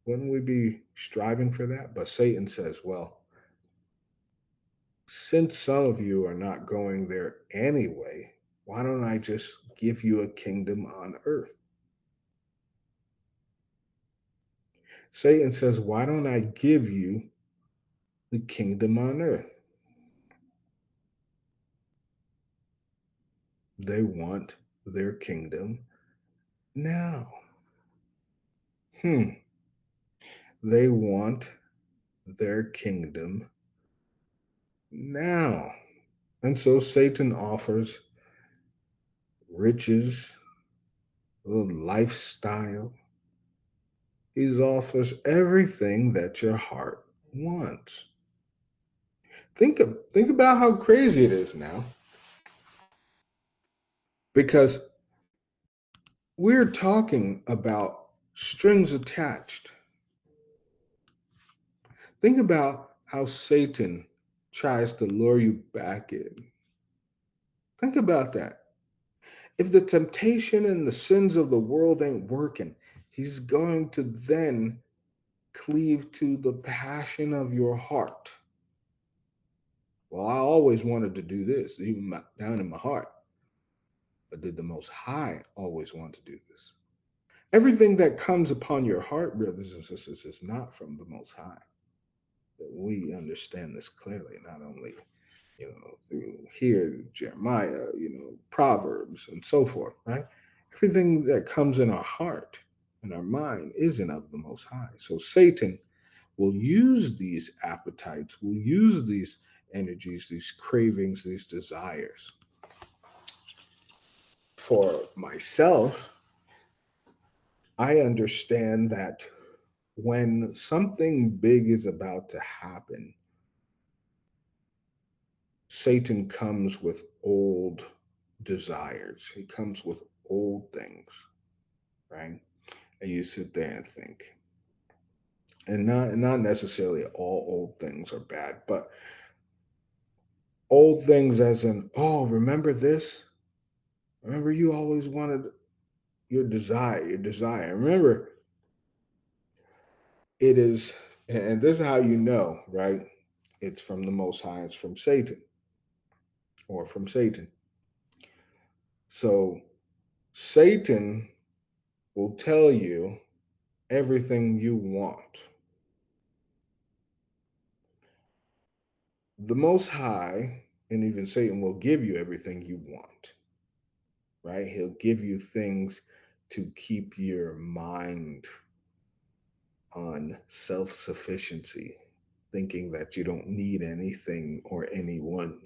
[SPEAKER 1] wouldn't we be striving for that? But Satan says, well, since some of you are not going there anyway, why don't I just give you a kingdom on earth? Satan says, why don't I give you the kingdom on earth? They want their kingdom now. They want their kingdom now. And so Satan offers riches, a lifestyle. He offers everything that your heart wants. Think about how crazy it is now. Because we're talking about strings attached. Think about how Satan tries to lure you back in. Think about that. If the temptation and the sins of the world ain't working, he's going to then cleave to the passion of your heart. Well, I always wanted to do this, even down in my heart. But did the Most High always want to do this? Everything that comes upon your heart, brothers and sisters, is not from the Most High. That we understand this clearly, not only through here, Jeremiah, Proverbs, and so forth, right? Everything that comes in our heart and our mind isn't of the Most High. So Satan will use these appetites, will use these energies, these cravings, these desires. For myself, I understand that when something big is about to happen, Satan comes with old desires. He comes with old things, right? And you sit there and think. And not necessarily all old things are bad, but old things as in, oh, remember this? Remember you always wanted your desire. Remember, it is, and this is how you know, right? It's from the Most High, it's from Satan or from Satan. So Satan will tell you everything you want. The Most High, and even Satan, will give you everything you want, right? He'll give you things to keep your mind on self sufficiency, thinking that you don't need anything or anyone.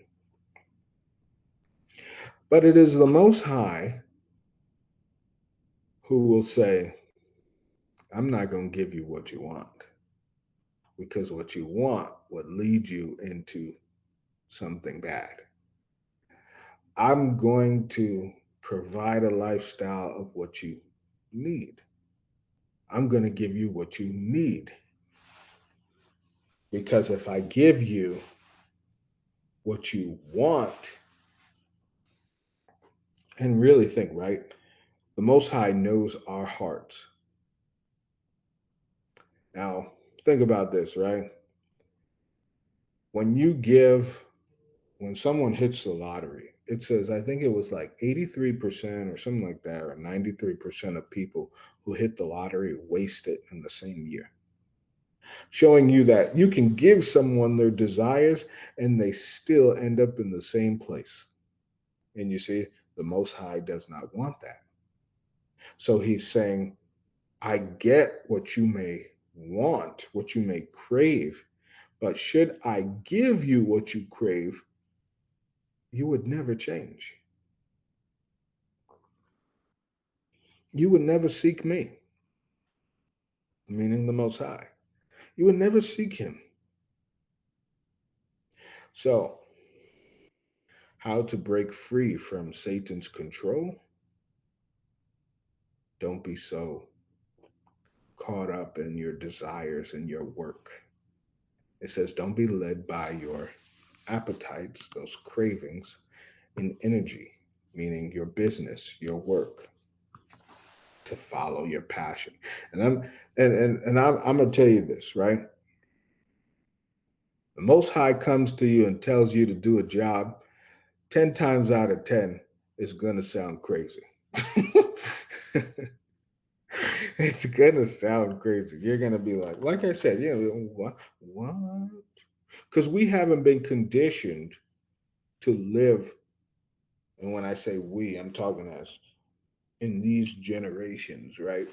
[SPEAKER 1] But it is the Most High who will say, I'm not going to give you what you want, because what you want would lead you into something bad. I'm going to provide a lifestyle of what you need. I'm going to give you what you need. Because if I give you what you want, and really think, right? The Most High knows our hearts. Now, think about this, right? When you give, when someone hits the lottery, it says, I think it was like 83% or something like that, or 93% of people who hit the lottery waste it in the same year. Showing you that you can give someone their desires and they still end up in the same place. And you see, the Most High does not want that. So he's saying, I get what you may want, what you may crave, but should I give you what you crave, you would never change. You would never seek me, meaning the Most High. You would never seek him. So, how to break free from Satan's control? Don't be so caught up in your desires and your work. It says, don't be led by your appetites, those cravings, and energy, meaning your business, your work, to follow your passion. And I'm gonna tell you this, right? The Most High comes to you and tells you to do a job, 10 times out of 10, it's gonna sound crazy. It's gonna sound crazy. You're gonna be like I said, what? What? Because we haven't been conditioned to live. And when I say we, I'm talking as in these generations, right?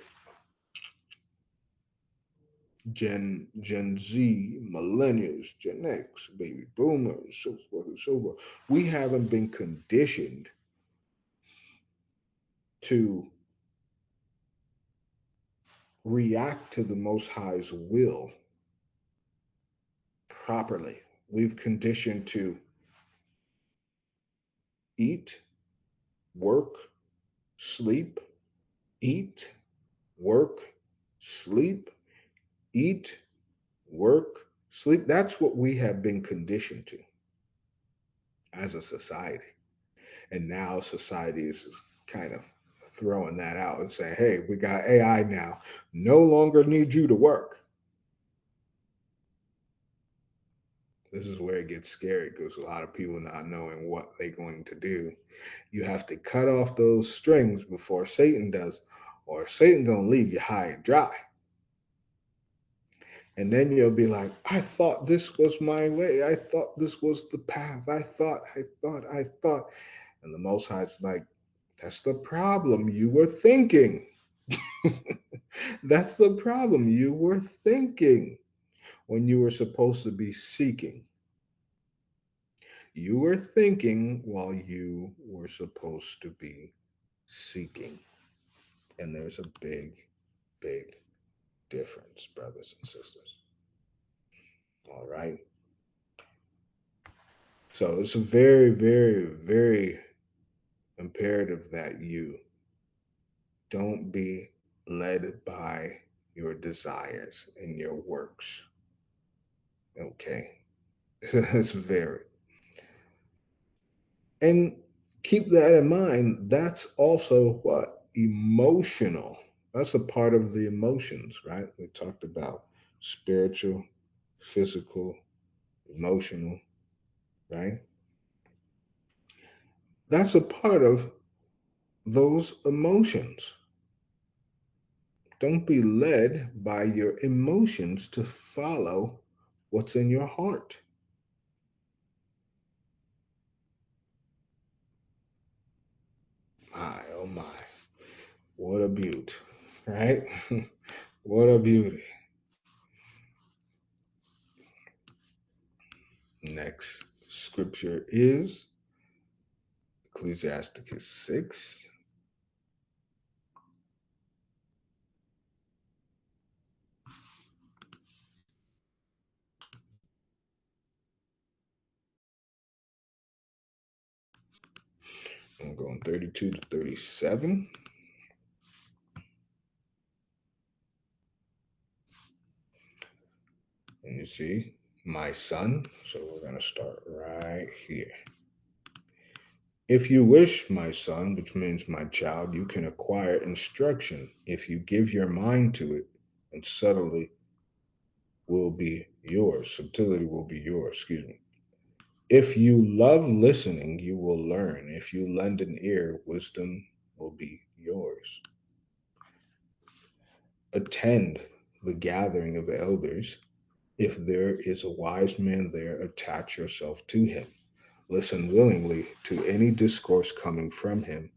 [SPEAKER 1] Gen Z, millennials, Gen X, baby boomers, so forth and so forth. We haven't been conditioned to react to the Most High's will properly. We've conditioned to eat, work, sleep, eat, work, sleep, eat, work, sleep. That's what we have been conditioned to as a society. And now society is kind of throwing that out and saying, hey, we got AI now. No longer need you to work. This is where it gets scary because a lot of people not knowing what they're going to do. You have to cut off those strings before Satan does, or Satan gonna leave you high and dry. And then you'll be like, I thought this was my way. I thought this was the path. I thought. And the Most High's like, that's the problem. You were thinking. That's the problem. You were thinking when you were supposed to be seeking. You were thinking while you were supposed to be seeking. And there's a big, big difference, brothers and sisters. All right. So it's a very, very, very imperative that you don't be led by your desires and your works. Okay. It's very. And keep that in mind. That's also what? Emotional. That's a part of the emotions, right? We talked about spiritual, physical, emotional, right? That's a part of those emotions. Don't be led by your emotions to follow what's in your heart. a beaut, right? What a beauty. Next scripture is Ecclesiasticus 6. I'm going 32 to 37. And you see, my son. So we're going to start right here. If you wish, my son, which means my child, you can acquire instruction if you give your mind to it, and subtlety will be yours. Subtlety will be yours, excuse me. If you love listening, you will learn. If you lend an ear, wisdom will be yours. Attend the gathering of elders. If there is a wise man there, attach yourself to him. Listen willingly to any discourse coming from him.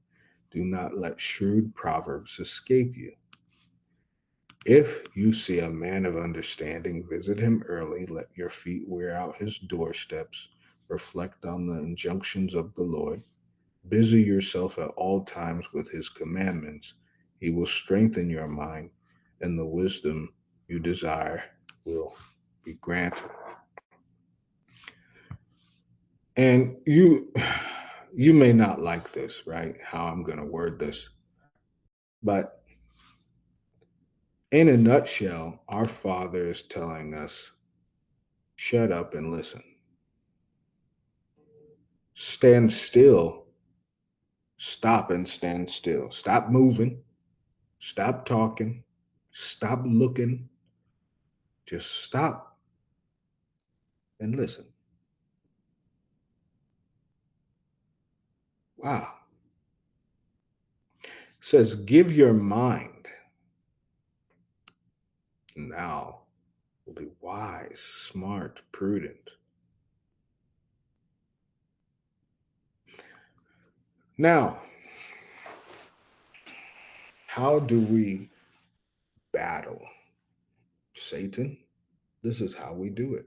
[SPEAKER 1] Do not let shrewd proverbs escape you. If you see a man of understanding, visit him early. Let your feet wear out his doorsteps. Reflect on the injunctions of the Lord. Busy yourself at all times with his commandments. He will strengthen your mind, and the wisdom you desire will be granted. And you may not like this, right? How I'm going to word this. But in a nutshell, our Father is telling us, shut up and listen. Stand still. Stop and stand still. Stop moving. Stop talking. Stop looking. Just stop and listen. Wow. It says, give your mind. Now will be wise, smart, prudent. Now, how do we battle Satan? This is how we do it.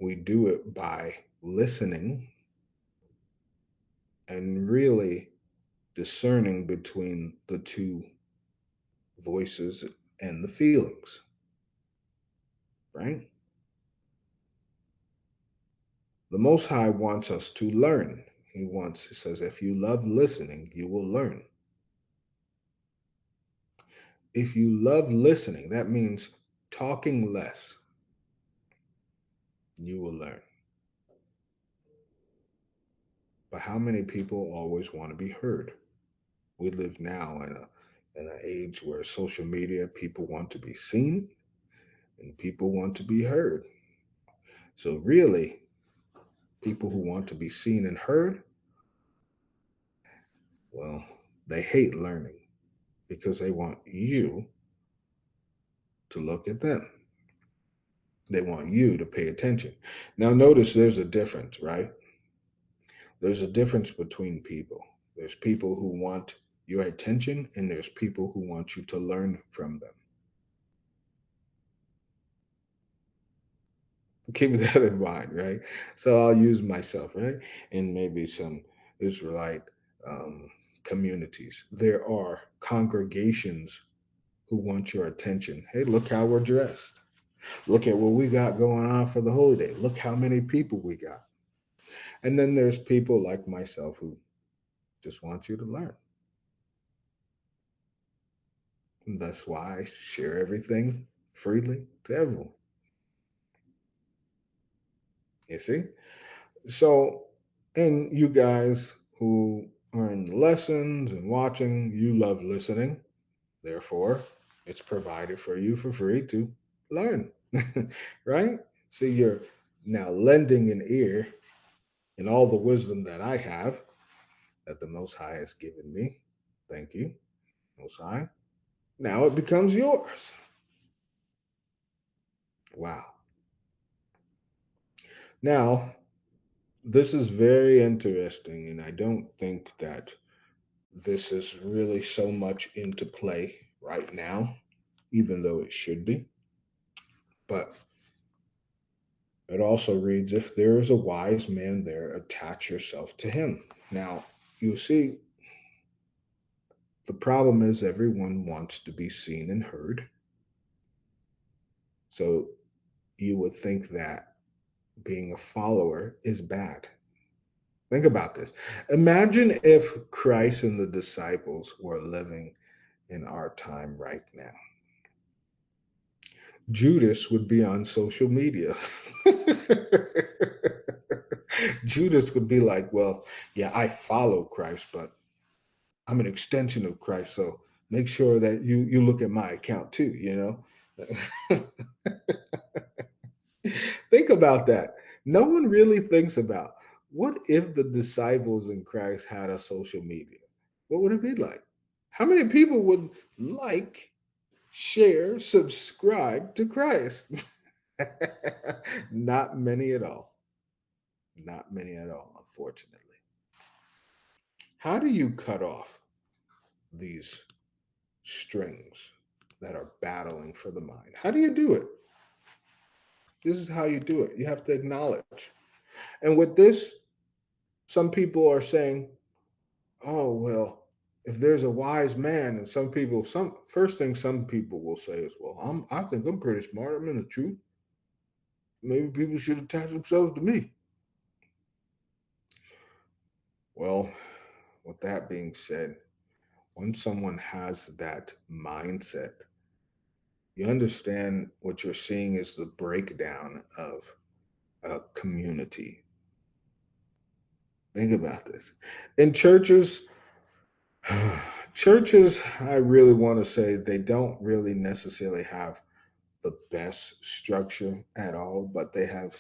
[SPEAKER 1] We do it by listening and really discerning between the two voices and the feelings, right? The Most High wants us to learn. He says, if you love listening, you will learn. If you love listening, that means talking less, you will learn. But how many people always want to be heard? We live now in an age where social media, people want to be seen and people want to be heard. So really, people who want to be seen and heard, well, they hate learning because they want you to look at them. They want you to pay attention. Now, notice there's a difference, right? There's a difference between people. There's people who want your attention, and there's people who want you to learn from them. Keep that in mind, right? So I'll use myself, right? And maybe some Israelite um, communities. There are congregations who want your attention. Hey, look how we're dressed. Look at what we got going on for the holy day. Look how many people we got. And then there's people like myself who just want you to learn. And that's why I share everything freely to everyone. You see? So, and you guys who are in the lessons and watching, you love listening. Therefore, it's provided for you for free to learn. Right? So you're now lending an ear in all the wisdom that I have, that the Most High has given me. Thank you, Most High. Now it becomes yours. Wow. Now, this is very interesting, and I don't think that this is really so much into play right now, even though it should be. But it also reads, if there is a wise man there, attach yourself to him. Now, you see, the problem is everyone wants to be seen and heard. So you would think that being a follower is bad. Think about this. Imagine if Christ and the disciples were living in our time right now. Judas would be on social media. Judas would be like, well, yeah, I follow Christ, but I'm an extension of Christ. So make sure that you look at my account too, you know? Think about that. No one really thinks about what if the disciples in Christ had a social media? What would it be like? How many people would like, share, subscribe to Christ? Not many at all. Not many at all, unfortunately. How do you cut off these strings that are battling for the mind? How do you do it? This is how you do it. You have to acknowledge. And with this, some people are saying, oh, well, if there's a wise man, and some people, some first thing some people will say is, well, I think I'm pretty smart. I'm in the truth. Maybe people should attach themselves to me. Well, with that being said, when someone has that mindset, you understand what you're seeing is the breakdown of a community. Think about this. In churches, churches, I really want to say they don't really necessarily have the best structure at all, but they have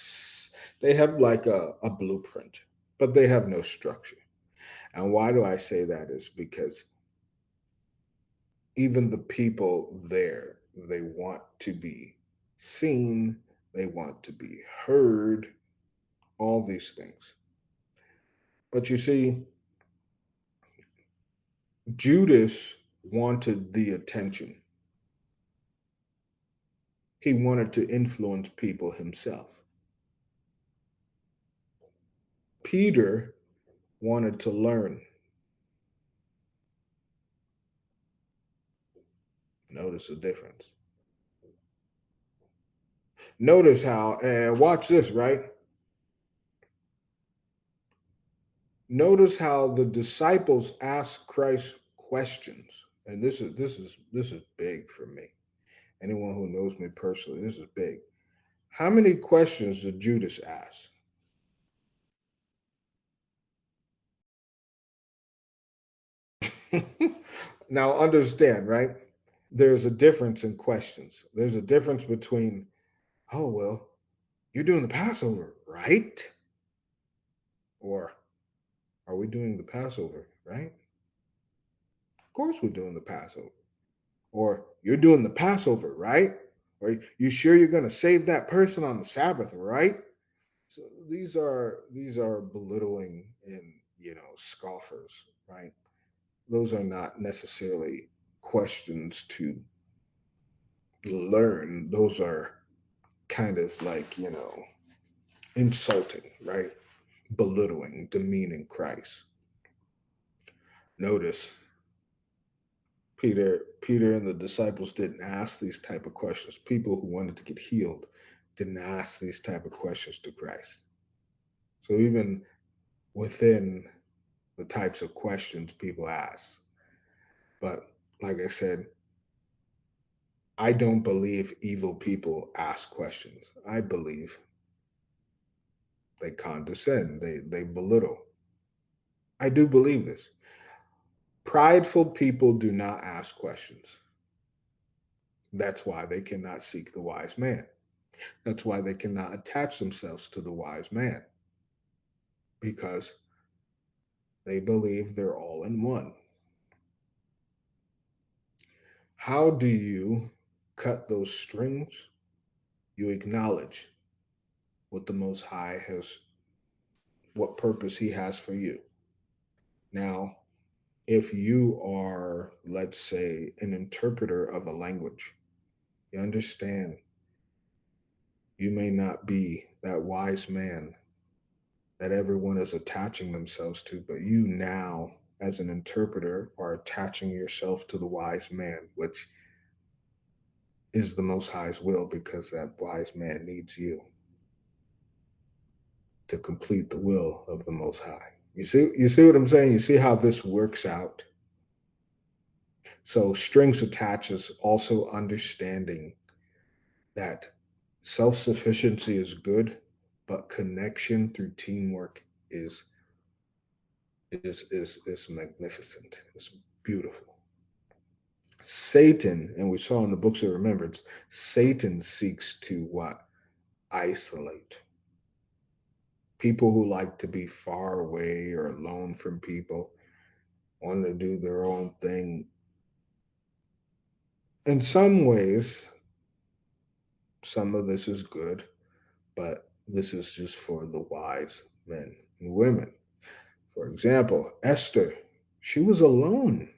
[SPEAKER 1] like a blueprint, but they have no structure. And why do I say that is because even the people there, they want to be seen, they want to be heard, all these things. But you see, Judas wanted the attention. He wanted to influence people himself. Peter wanted to learn. Notice the difference. Notice how, and watch this, right? Notice how the disciples asked Christ questions. And this is big for me. Anyone who knows me personally, this is big. How many questions did Judas ask? Now understand, right? There's a difference in questions. There's a difference between, oh well, you're doing the Passover, right? Or are we doing the Passover, right? Of course we're doing the Passover. Or you're doing the Passover, right? Or you sure you're going to save that person on the Sabbath, right? So these are belittling and scoffers, right? Those are not necessarily questions to learn. Those are kind of like insulting, right? Belittling, demeaning Christ. Notice Peter and the disciples didn't ask these type of questions. People who wanted to get healed didn't ask these type of questions to Christ. So even within the types of questions people ask, but like I said, I don't believe evil people ask questions. I believe they condescend, they belittle. I do believe this. Prideful people do not ask questions. That's why they cannot seek the wise man. That's why they cannot attach themselves to the wise man, because they believe they're all in one. How do you cut those strings? You acknowledge what the Most High has, what purpose He has for you. Now, if you are, let's say, an interpreter of a language, you understand you may not be that wise man that everyone is attaching themselves to, but you now, as an interpreter, are attaching yourself to the wise man, which is the Most High's will, because that wise man needs you to complete the will of the Most High. You see what I'm saying? You see how this works out? So strings attaches also understanding that self-sufficiency is good, but connection through teamwork is magnificent. It's beautiful. Satan, and we saw in the books of remembrance, Satan seeks to what? Isolate. People who like to be far away or alone from people, want to do their own thing. In some ways, some of this is good, but this is just for the wise men and women. For example, Esther, she was alone.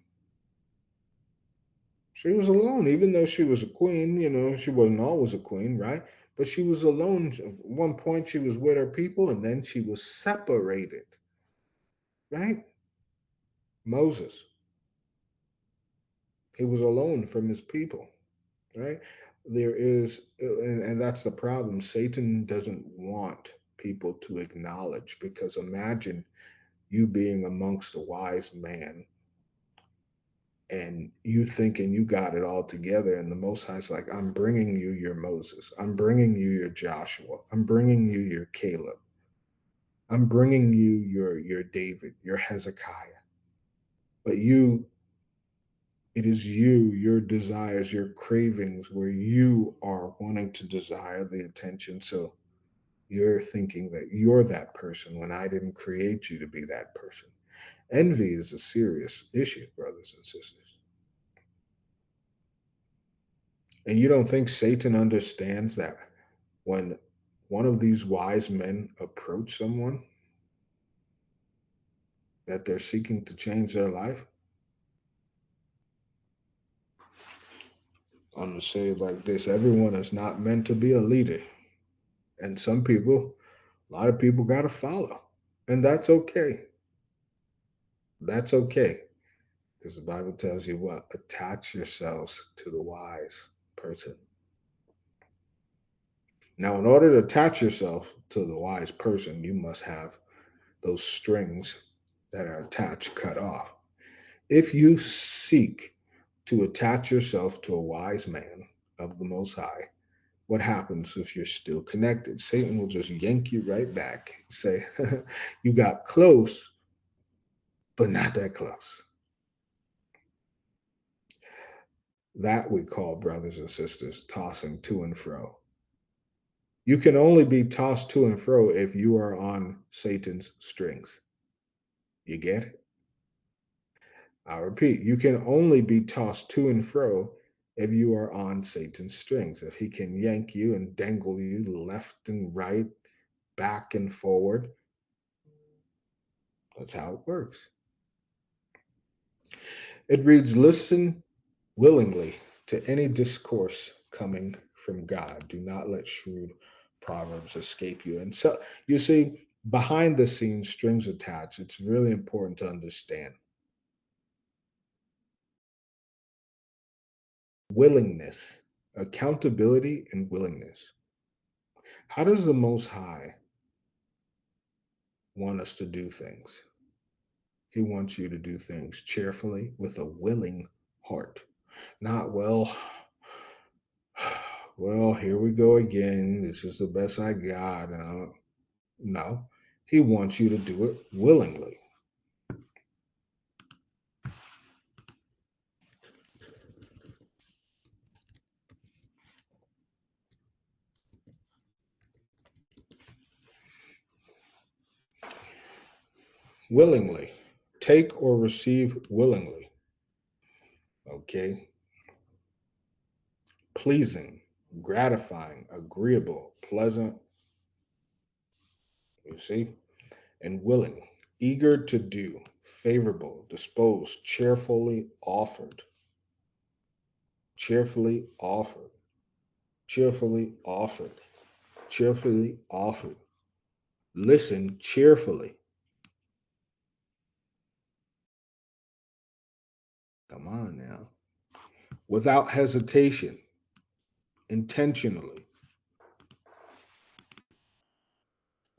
[SPEAKER 1] She was alone, even though she was a queen. She wasn't always a queen, right? But she was alone. At one point, she was with her people, and then she was separated, right? Moses, he was alone from his people, right? There is, and that's the problem. Satan doesn't want people to acknowledge, because imagine you being amongst a wise man and you thinking you got it all together, and the Most High's like, I'm bringing you your Moses, I'm bringing you your Joshua, I'm bringing you your Caleb, I'm bringing you your David, your Hezekiah. But you, it is you, your desires, your cravings, where you are wanting to desire the attention. So you're thinking that you're that person when I didn't create you to be that person. Envy is a serious issue, brothers and sisters. And you don't think Satan understands that when one of these wise men approach someone, that they're seeking to change their life? I'm going to say it like this: everyone is not meant to be a leader. And some people, a lot of people got to follow. And that's okay. That's okay. Because the Bible tells you what? Attach yourselves to the wise person. Now, in order to attach yourself to the wise person, you must have those strings that are attached cut off. If you seek to attach yourself to a wise man of the Most High, what happens if you're still connected? Satan will just yank you right back, say, you got close, but not that close. That we call, brothers and sisters, tossing to and fro. You can only be tossed to and fro if you are on Satan's strings. You get it? I'll repeat, you can only be tossed to and fro if you are on Satan's strings. If he can yank you and dangle you left and right, back and forward, that's how it works. It reads, listen willingly to any discourse coming from God. Do not let shrewd proverbs escape you. And so, you see, behind the scenes, strings attached, it's really important to understand willingness, accountability, and willingness. How does the Most High want us to do things? He wants you to do things cheerfully with a willing heart. Not, well, here we go again. This is the best I got. No, he wants you to do it willingly. Willingly. Take or receive willingly. Okay. Pleasing, gratifying, agreeable, pleasant. You see? And willing. Eager to do. favorable, disposed, cheerfully offered, cheerfully offered, cheerfully offered, cheerfully offered. Listen cheerfully. Come on now. Without hesitation, intentionally.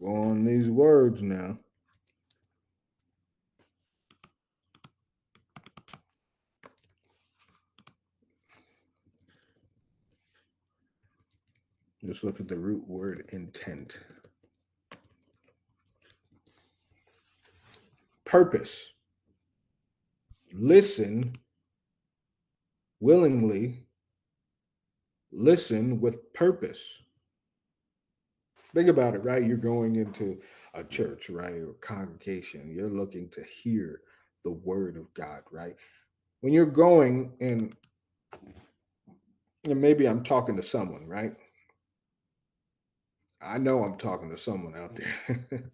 [SPEAKER 1] Go on these words now. Just look at the root word intent. Purpose. Listen willingly. Listen with purpose. Think about it, right? You're going into a church, right? Or congregation. You're looking to hear the word of God, right? When you're going and maybe I'm talking to someone, right? I know I'm talking to someone out there.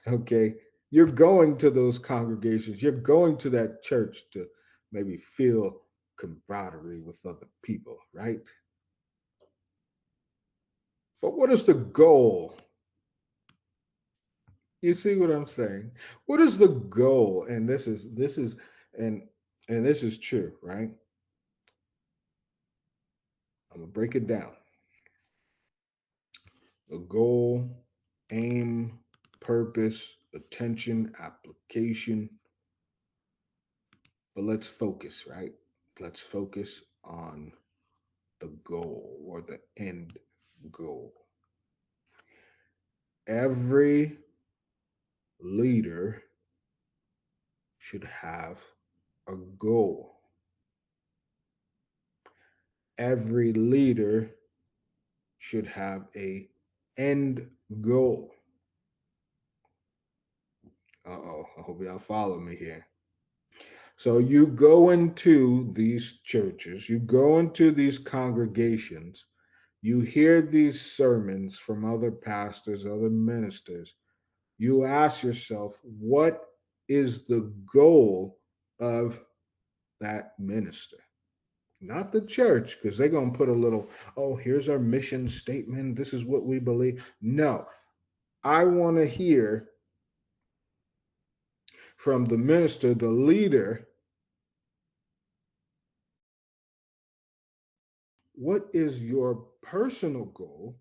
[SPEAKER 1] Okay. You're going to those congregations. You're going to that church to maybe feel camaraderie with other people, right? But what is the goal? You see what I'm saying? What is the goal? And and and this is true, right? I'm gonna break it down. The goal, aim, purpose, attention, application. But let's focus, right? Let's focus on the goal or the end goal. Every leader should have a goal. Every leader should have a end goal. Uh-oh, I hope y'all follow me here. So you go into these churches, you go into these congregations, you hear these sermons from other pastors, other ministers. You ask yourself, what is the goal of that minister? Not the church, because they're going to put a little, oh, here's our mission statement. This is what we believe. No, I want to hear from the minister, the leader, what is your personal goal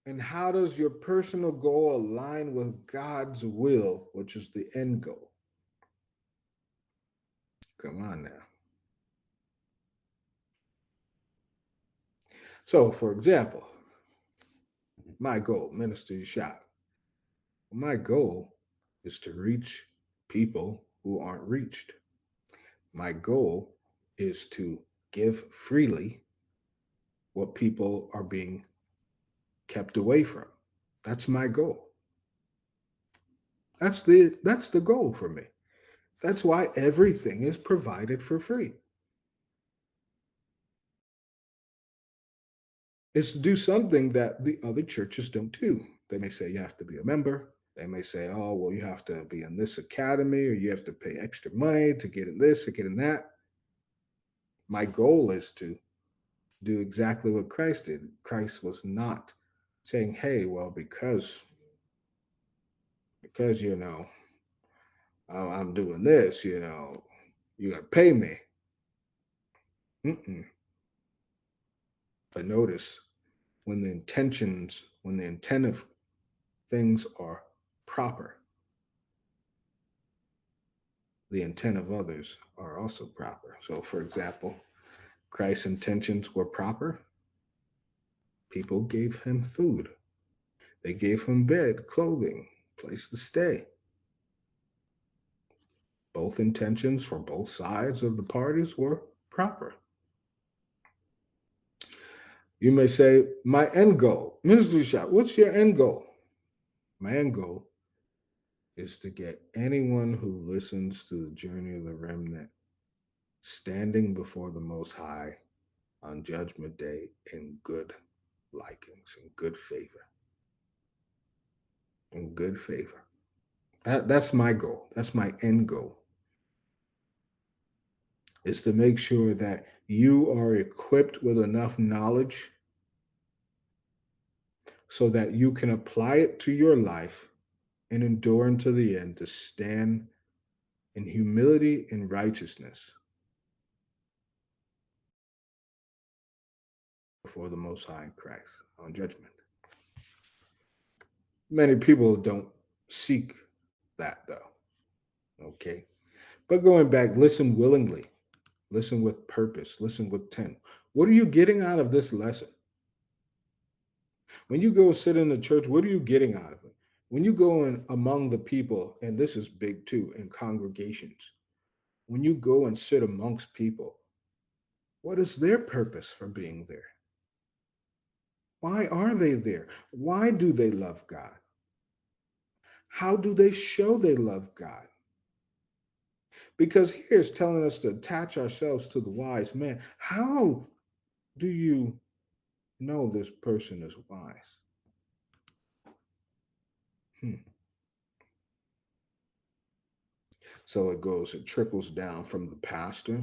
[SPEAKER 1] and how does your personal goal align with God's will, which is the end goal? Come on now. So, for example, my goal, Minister Yashab, my goal is to reach people who aren't reached. My goal is to give freely what people are being kept away from. That's my goal. That's the goal for me. That's why everything is provided for free. It's to do something that the other churches don't do. They may say you have to be a member. They may say, oh, well, you have to be in this academy or you have to pay extra money to get in this or get in that. My goal is to do exactly what Christ did. Christ was not saying, hey, well, because I'm doing this, you got to pay me. Mm-mm. But notice when the intent of things are proper, the intent of others are also proper. So, for example, Christ's intentions were proper. People gave him food. They gave him bed, clothing, place to stay. Both intentions for both sides of the parties were proper. You may say, my end goal, Mr. Shah, what's your end goal? My end goal is to get anyone who listens to the journey of the remnant standing before the Most High on Judgment Day in good likings, in good favor. In good favor. That's my goal. That's my end goal. is to make sure that you are equipped with enough knowledge so that you can apply it to your life and endure unto the end to stand in humility and righteousness before the Most High in Christ on judgment. Many people don't seek that though. Okay. But going back, listen willingly, listen with purpose, listen with intent. What are you getting out of this lesson? When you go sit in the church, what are you getting out of it? When you go in among the people, and this is big too, in congregations, when you go and sit amongst people, what is their purpose for being there? Why are they there? Why do they love God? How do they show they love God? Because here's telling us to attach ourselves to the wise man. How do you know this person is wise? Hmm. So it trickles down from the pastor,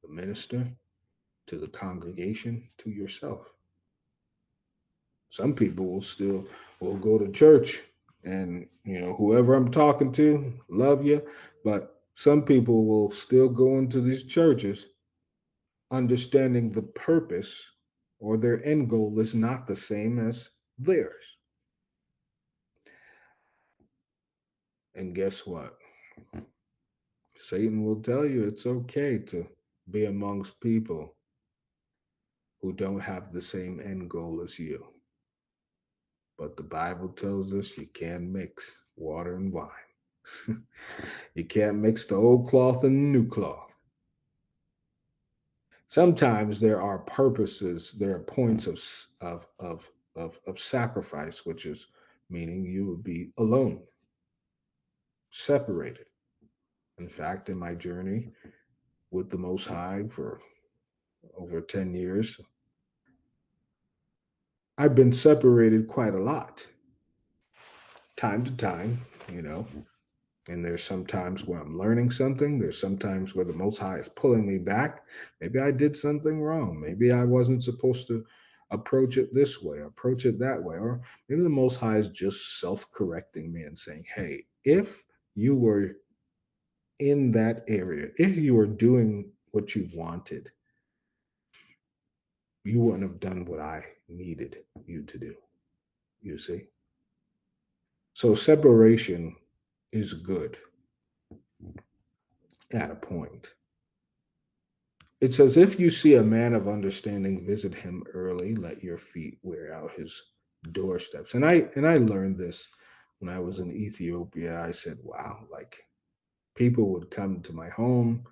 [SPEAKER 1] the minister, to the congregation, to yourself. Some people will go to church and whoever I'm talking to, love you, but some people will still go into these churches understanding the purpose or their end goal is not the same as theirs. And guess what? Satan will tell you it's okay to be amongst people who don't have the same end goal as you. But the Bible tells us you can't mix water and wine. You can't mix the old cloth and the new cloth. Sometimes there are purposes, there are points of sacrifice, which is meaning you would be alone, separated. In fact, in my journey with the Most High for over 10 years, I've been separated quite a lot, time to time, you know. And there's some times where I'm learning something. There's sometimes where the Most High is pulling me back. Maybe I did something wrong. Maybe I wasn't supposed to approach it this way, approach it that way. Or maybe the Most High is just self correcting me and saying, hey, if you were in that area, if you were doing what you wanted, you wouldn't have done what I needed you to do. You see? So separation is good at a point. It says, if you see a man of understanding, visit him early, let your feet wear out his doorsteps. And I learned this when I was in Ethiopia. I said, wow, like people would come to my home,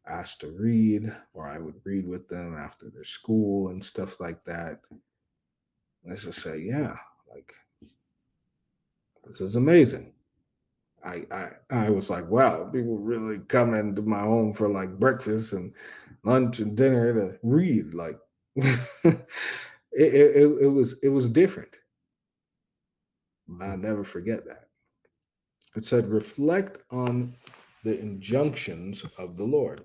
[SPEAKER 1] ask to read, or I would read with them after their school and stuff like that. And I just say, yeah, like this is amazing. I was like, wow, people really come into my home for like breakfast and lunch and dinner to read. Like it was different. I'll never forget that. It said, reflect on the injunctions of the Lord.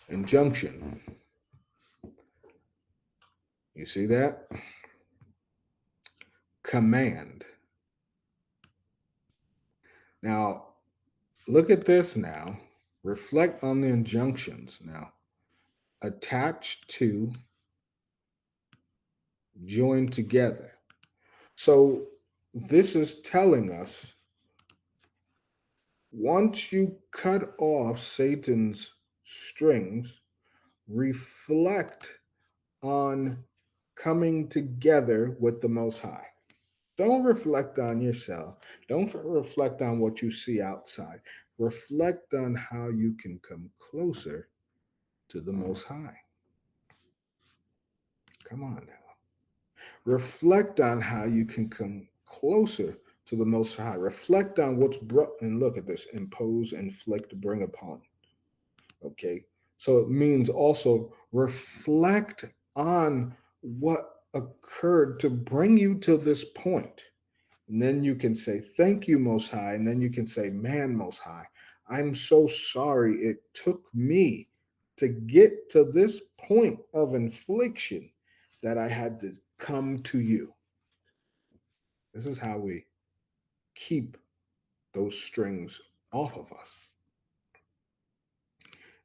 [SPEAKER 1] Injunction. You see that? Command. Now, look at this now. Reflect on the injunctions now. Attached to, joined together. So this is telling us once you cut off Satan's strings, reflect on coming together with the Most High. Don't reflect on yourself. Don't reflect on what you see outside. Reflect on how you can come closer to the Most High. Come on now. Reflect on how you can come closer to the Most High. Reflect on what's brought, and look at this: impose, inflict, bring upon. Okay. So it means also reflect on what occurred to bring you to this point. And then you can say, thank you, Most High. And then you can say, man, Most High, I'm so sorry it took me to get to this point of infliction that I had to come to you. This is how we keep those strings off of us.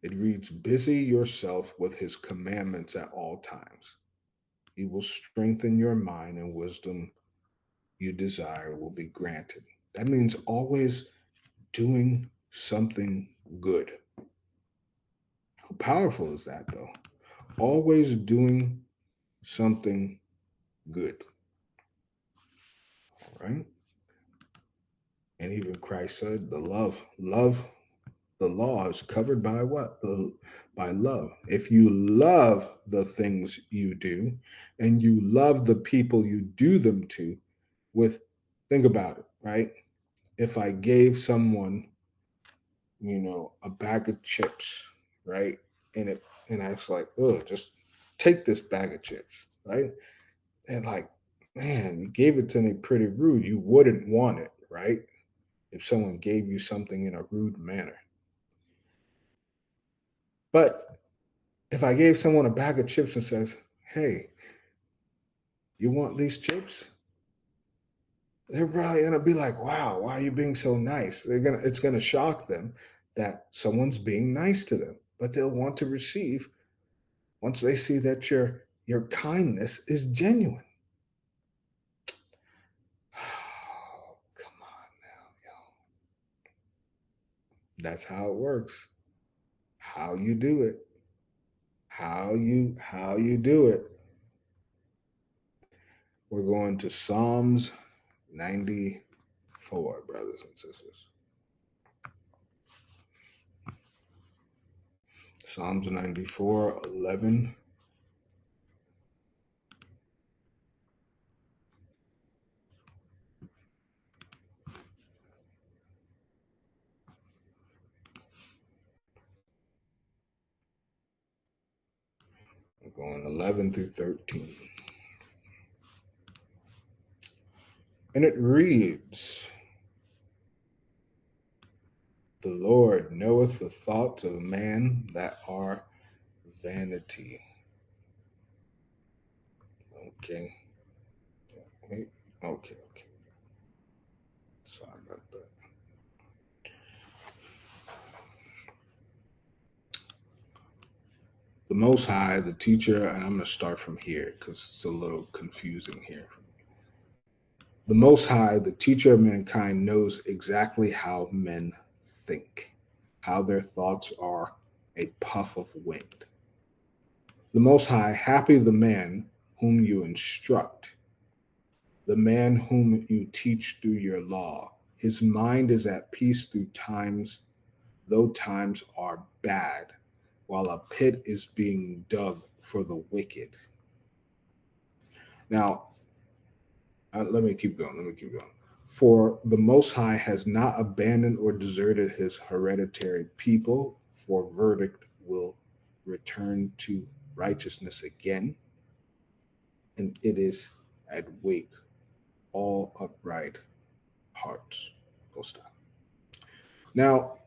[SPEAKER 1] It reads, busy yourself with his commandments at all times. He will strengthen your mind, and wisdom you desire will be granted. That means always doing something good. How powerful is that, though? Always doing something good. All right. And even Christ said, the law is covered by what? By love. If you love the things you do and you love the people you do them to, think about it, right? If I gave someone, a bag of chips, right? And I was like, oh, just take this bag of chips, right? And like, man, you gave it to me pretty rude. You wouldn't want it, right? If someone gave you something in a rude manner. But if I gave someone a bag of chips and says, hey, you want these chips? They're probably gonna be like, wow, why are you being so nice? It's gonna shock them that someone's being nice to them, but they'll want to receive once they see that your kindness is genuine. Oh, come on now, yo. That's how it works. How you do it. How you do it. We're going to Psalms 94, brothers and sisters. Psalms 94:11. We're going 11 through 13. And it reads, the Lord knoweth the thoughts of man that are vanity. Okay. Wait. Okay. Sorry about that. The Most High, the teacher, and I'm going to start from here because it's a little confusing here. The Most High, the teacher of mankind, knows exactly how men think, how their thoughts are a puff of wind. The Most High, happy the man whom you instruct, the man whom you teach through your law. His mind is at peace through times, though times are bad, while a pit is being dug for the wicked. Now, let me keep going. For the Most High has not abandoned or deserted his hereditary people, for verdict will return to righteousness again, and it is at wake all upright hearts. Go stop. Now,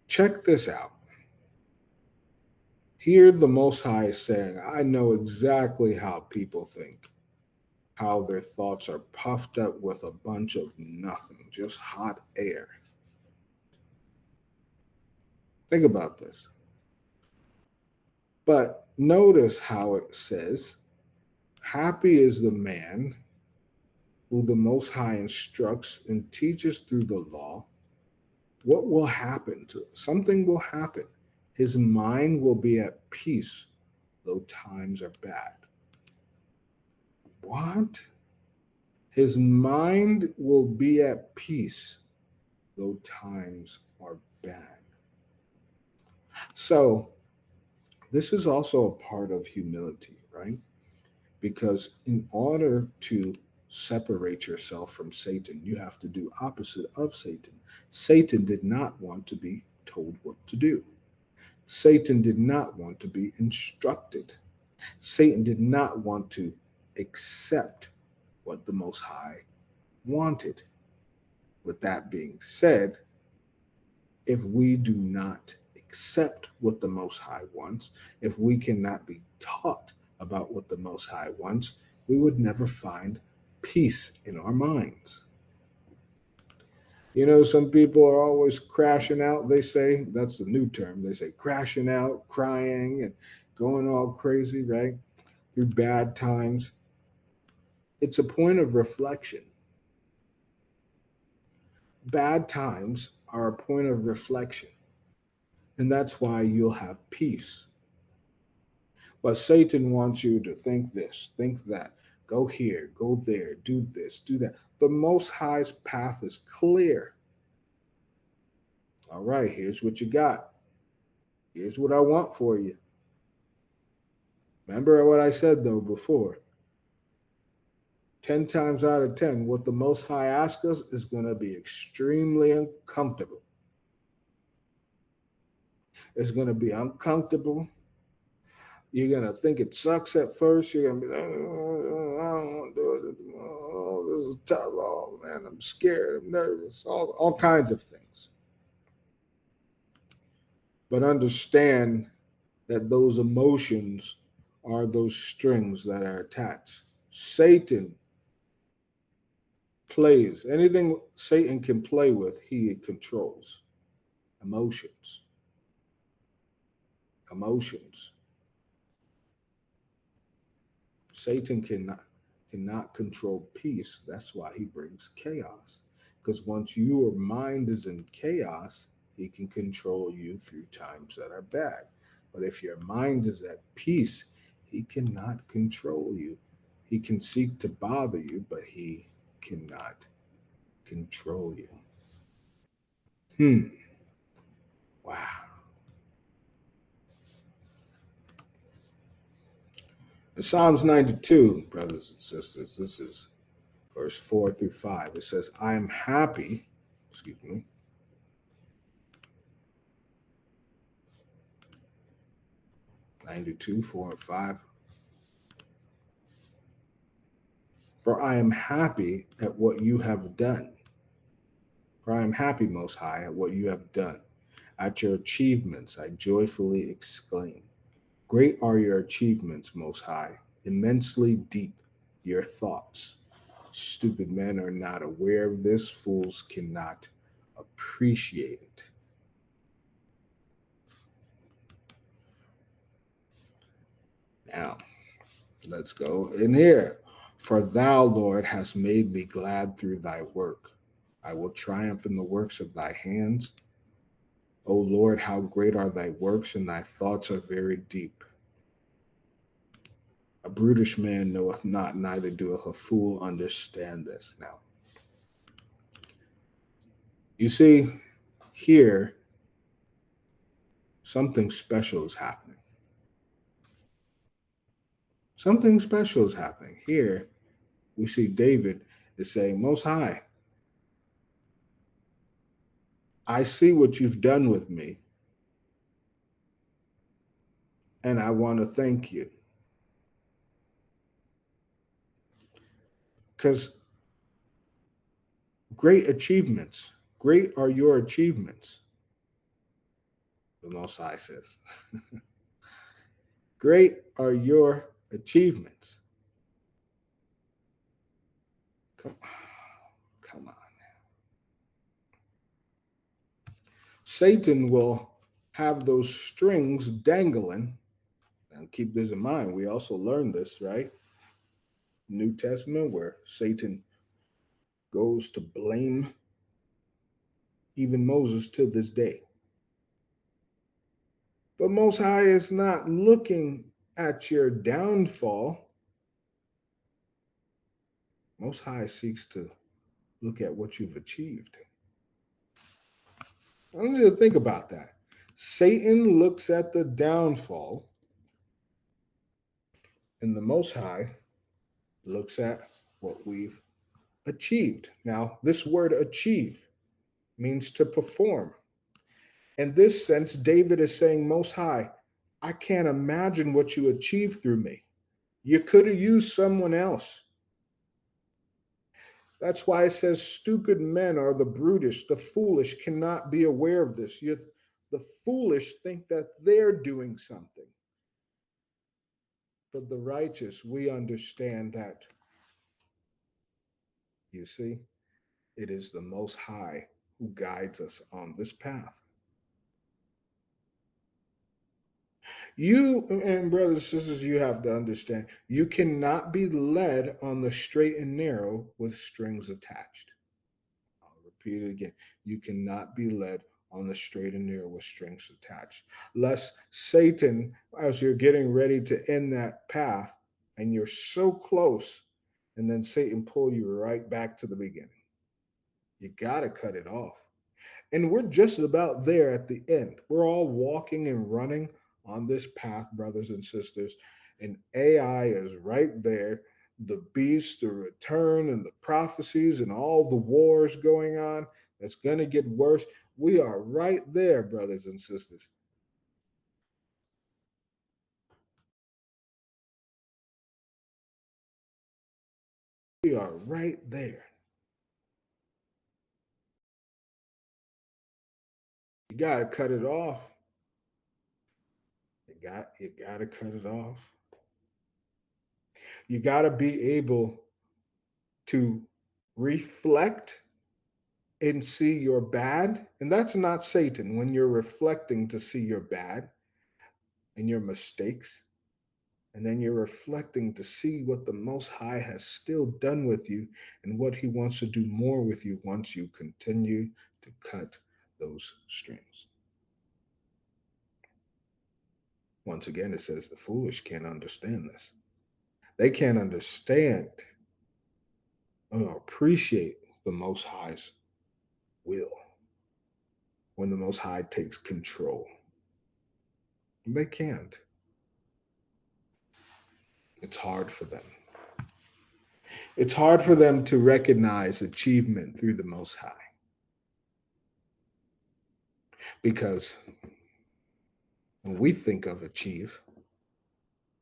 [SPEAKER 1] check this out. Here, the Most High is saying, I know exactly how people think, how their thoughts are puffed up with a bunch of nothing, just hot air. Think about this. But notice how it says, happy is the man who the Most High instructs and teaches through the law. What will happen to it? Something will happen. His mind will be at peace, though times are bad. What? His mind will be at peace, though times are bad. So, this is also a part of humility, right? Because in order to separate yourself from Satan, you have to do opposite of Satan. Satan did not want to be told what to do. Satan did not want to be instructed. Satan did not want to accept what the Most High wanted. With that being said, if we do not accept what the Most High wants, if we cannot be taught about what the Most High wants, we would never find peace in our minds. You know, some people are always crashing out, they say. That's the new term. They say crashing out, crying, and going all crazy, right? Through bad times. It's a point of reflection. Bad times are a point of reflection. And that's why you'll have peace. But Satan wants you to think this, think that, go here, go there, do this, do that. The Most High's path is clear. All right, here's what you got. Here's what I want for you. Remember what I said, though, before. 10 times out of 10, what the Most High asks us is going to be extremely uncomfortable. It's going to be uncomfortable. You're going to think it sucks at first. You're going to be like, oh, I don't want to do it. Oh, this is tough. Oh, man, I'm scared. I'm nervous. All kinds of things. But understand that those emotions are those strings that are attached. Satan plays. Anything Satan can play with, he controls. Emotions. Emotions. Satan cannot control peace. That's why he brings chaos. Because once your mind is in chaos, he can control you through times that are bad. But if your mind is at peace, he cannot control you. He can seek to bother you, but he cannot control you. Wow. In Psalms 92, brothers and sisters, this is verse 4 through 5. It says, I am happy, excuse me, 92, 4 and 5. For I am happy at what you have done. For I am happy, Most High, at what you have done. At your achievements, I joyfully exclaim. Great are your achievements, Most High, immensely deep your thoughts. Stupid men are not aware of this, fools cannot appreciate it. Now, let's go in here. For thou, Lord, hast made me glad through thy work. I will triumph in the works of thy hands. O Lord, how great are thy works, and thy thoughts are very deep. A brutish man knoweth not, neither doeth a fool understand this. Now, you see, here, something special is happening. Something special is happening. Here, we see David is saying, Most High, I see what you've done with me, and I want to thank you. Because great achievements, great are your achievements, the Most High says. Great are your achievements. Come on. Satan will have those strings dangling. And keep this in mind, we also learned this, right? New Testament, where Satan goes to blame even Moses to this day. But Most High is not looking at your downfall. Most High seeks to look at what you've achieved. I want you to think about that. Satan looks at the downfall, and the Most High looks at what we've achieved. Now, this word achieve means to perform. In this sense, David is saying, Most High, I can't imagine what you achieved through me. You could have used someone else. That's why it says, stupid men are the brutish, the foolish cannot be aware of this. The foolish think that they're doing something. But the righteous, we understand that, you see, it is the Most High who guides us on this path. You, and brothers and sisters, you have to understand, you cannot be led on the straight and narrow with strings attached. I'll repeat it again. You cannot be led on the straight and narrow with strings attached. Lest Satan, as you're getting ready to end that path, and you're so close, and then Satan pull you right back to the beginning. You got to cut it off. And we're just about there at the end. We're all walking and running on this path, brothers and sisters. And AI is right there. The beast, the return, and the prophecies, and all the wars going on. It's going to get worse. We are right there, brothers and sisters. We are right there. You got to cut it off. You got to cut it off. You got to be able to reflect and see your bad. And that's not Satan when you're reflecting to see your bad and your mistakes. And then you're reflecting to see what the Most High has still done with you and what He wants to do more with you once you continue to cut those strings. Once again, it says the foolish can't understand this. They can't understand or appreciate the Most High's will when the Most High takes control. They can't. It's hard for them. It's hard for them to recognize achievement through the Most High because when we think of achieve,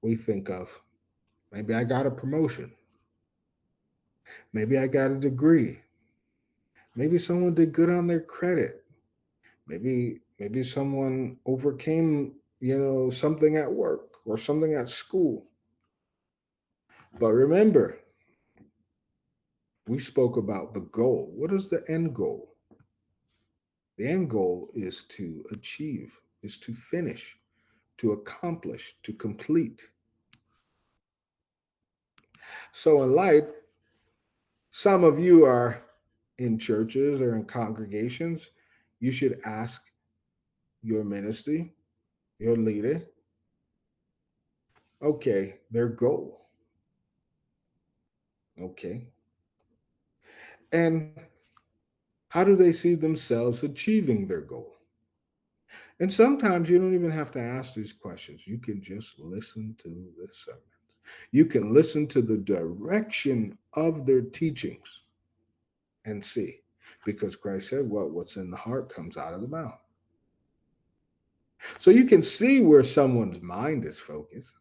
[SPEAKER 1] we think of maybe I got a promotion, maybe I got a degree, maybe someone did good on their credit, maybe someone overcame something at work or something at school. But remember, we spoke about the goal. What is the end goal? The end goal is to achieve, is to finish, to accomplish, to complete. So in light, some of you are in churches or in congregations. You should ask your ministry, your leader, okay, their goal. Okay. And how do they see themselves achieving their goal? And sometimes you don't even have to ask these questions. You can just listen to the sermon. You can listen to the direction of their teachings and see. Because Christ said, what's in the heart comes out of the mouth. So you can see where someone's mind is focused.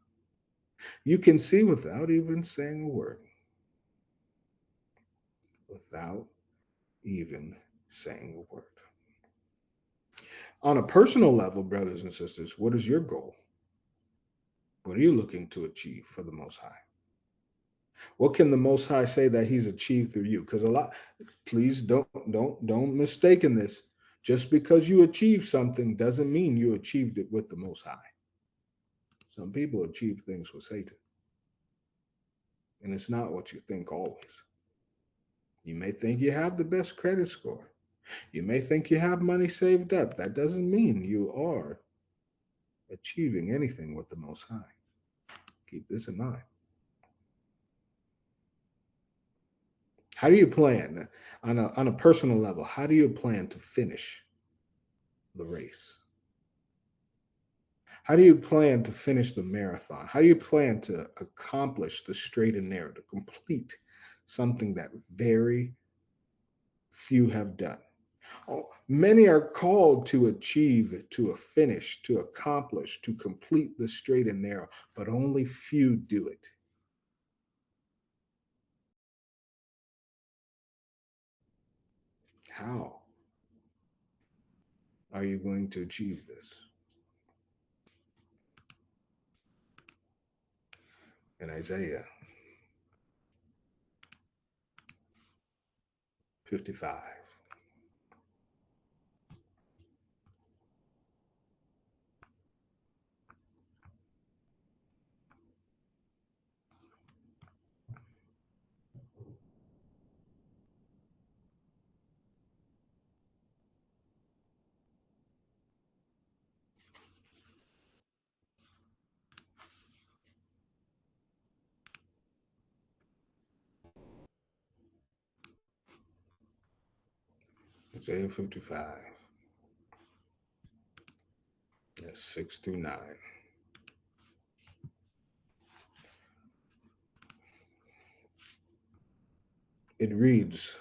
[SPEAKER 1] You can see without even saying a word. Without even saying a word. On a personal level, brothers and sisters, what is your goal? What are you looking to achieve for the Most High? What can the Most High say that He's achieved through you? Because please don't mistake in this. Just because you achieve something doesn't mean you achieved it with the Most High. Some people achieve things with Satan. And it's not what you think always. You may think you have the best credit score. You may think you have money saved up. That doesn't mean you are achieving anything with the Most High. Keep this in mind. How do you plan on a personal level? How do you plan to finish the race? How do you plan to finish the marathon? How do you plan to accomplish the straight and narrow, to complete something that very few have done? Oh, many are called to achieve, to a finish, to accomplish, to complete the straight and narrow, but only few do it. How are you going to achieve this? In Isaiah 55, Isaiah 55, yes, 6 through 9. It reads,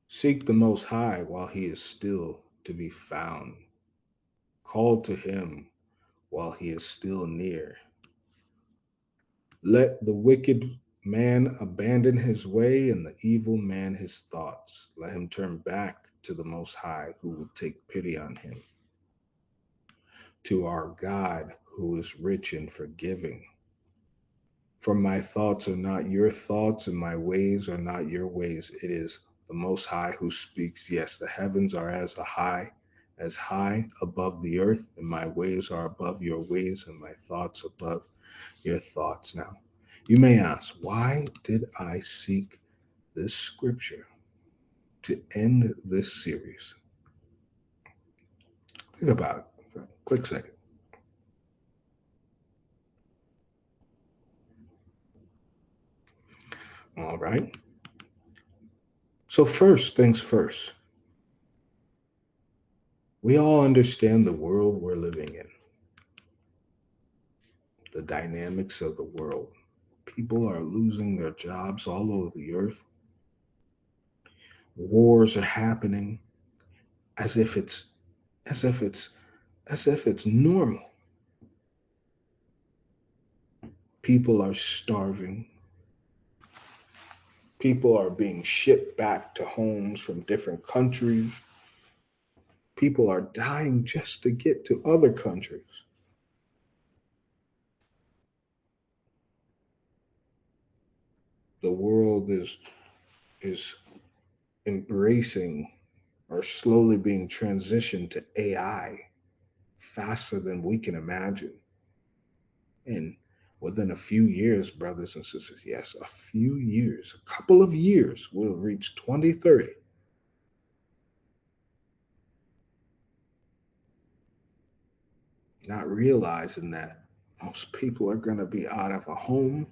[SPEAKER 1] seek the Most High while he is still to be found. Call to him while he is still near. Let the wicked man abandon his way and the evil man his thoughts. Let him turn back to the Most High, who will take pity on him, to our God, who is rich in forgiving. For my thoughts are not your thoughts, and my ways are not your ways. It is the Most High who speaks. Yes, the heavens are as high above the earth, and my ways are above your ways, and my thoughts above your thoughts. Now, you may ask, why did I seek this scripture to end this series? Think about it for a quick second. All right. So, first things first, we all understand the world we're living in, the dynamics of the world. People are losing their jobs all over the earth. Wars are happening as if it's as if it's as if it's normal. People are starving. People are being shipped back to homes from different countries. People are dying just to get to other countries. The world is embracing or slowly being transitioned to AI faster than we can imagine. And within a few years, brothers and sisters, yes, a few years, a couple of years, we'll reach 2030, not realizing that most people are going to be out of a home.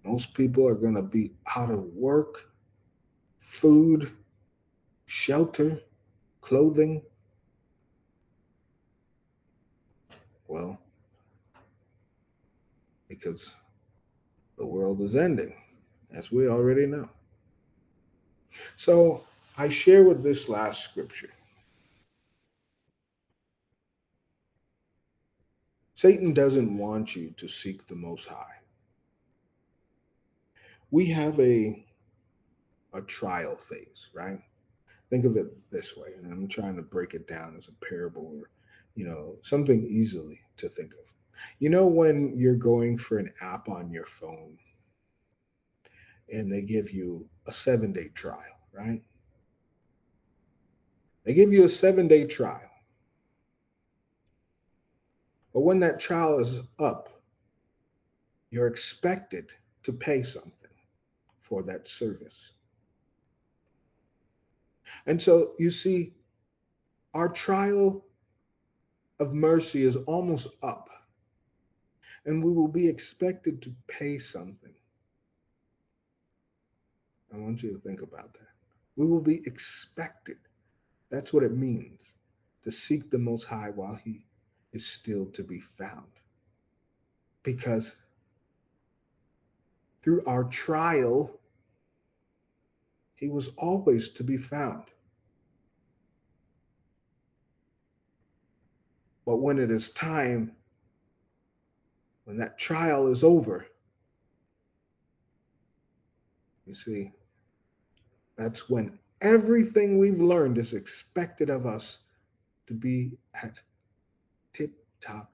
[SPEAKER 1] Most people are going to be out of work, food, shelter, clothing. Well, because the world is ending, as we already know. So I share with this last scripture. Satan doesn't want you to seek the Most High. We have a trial phase, right? Think of it this way, and I'm trying to break it down as a parable or, something easily to think of. You know, when you're going for an app on your phone and they give you a 7 day trial, right? They give you a 7 day trial. But when that trial is up, you're expected to pay something for that service. And so you see, our trial of mercy is almost up, and we will be expected to pay something. I want you to think about that. We will be expected. That's what it means to seek the Most High while He is still to be found. Because through our trial, he was always to be found. But when it is time, when that trial is over, you see, that's when everything we've learned is expected of us to be at tip-top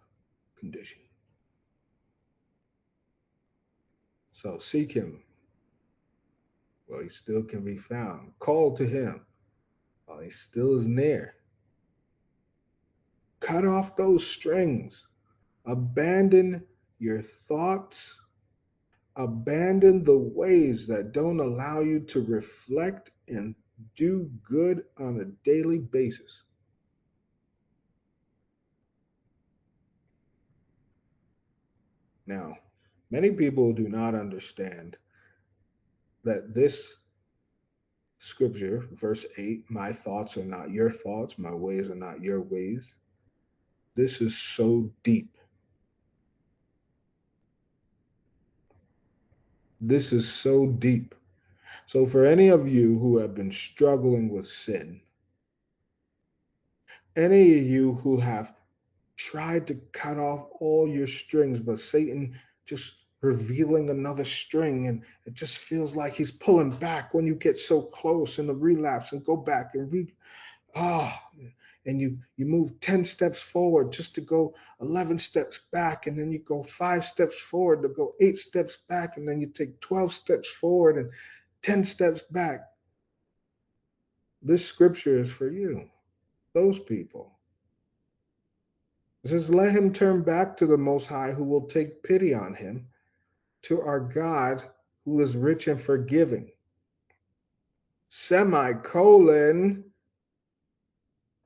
[SPEAKER 1] condition. So seek him while he still can be found. Call to him while he still is near. Cut off those strings. Abandon your thoughts. Abandon the ways that don't allow you to reflect and do good on a daily basis. Now, many people do not understand that this scripture, verse 8, my thoughts are not your thoughts, my ways are not your ways. This is so deep. This is so deep. So, for any of you who have been struggling with sin, any of you who have tried to cut off all your strings, but Satan just revealing another string, and it just feels like he's pulling back when you get so close in the relapse and go back and ah, and you move 10 steps forward just to go 11 steps back, and then you go 5 steps forward to go 8 steps back, and then you take 12 steps forward and 10 steps back. This scripture is for you, those people. It says, let him turn back to the Most High, who will take pity on him, to our God, who is rich and forgiving. Semicolon,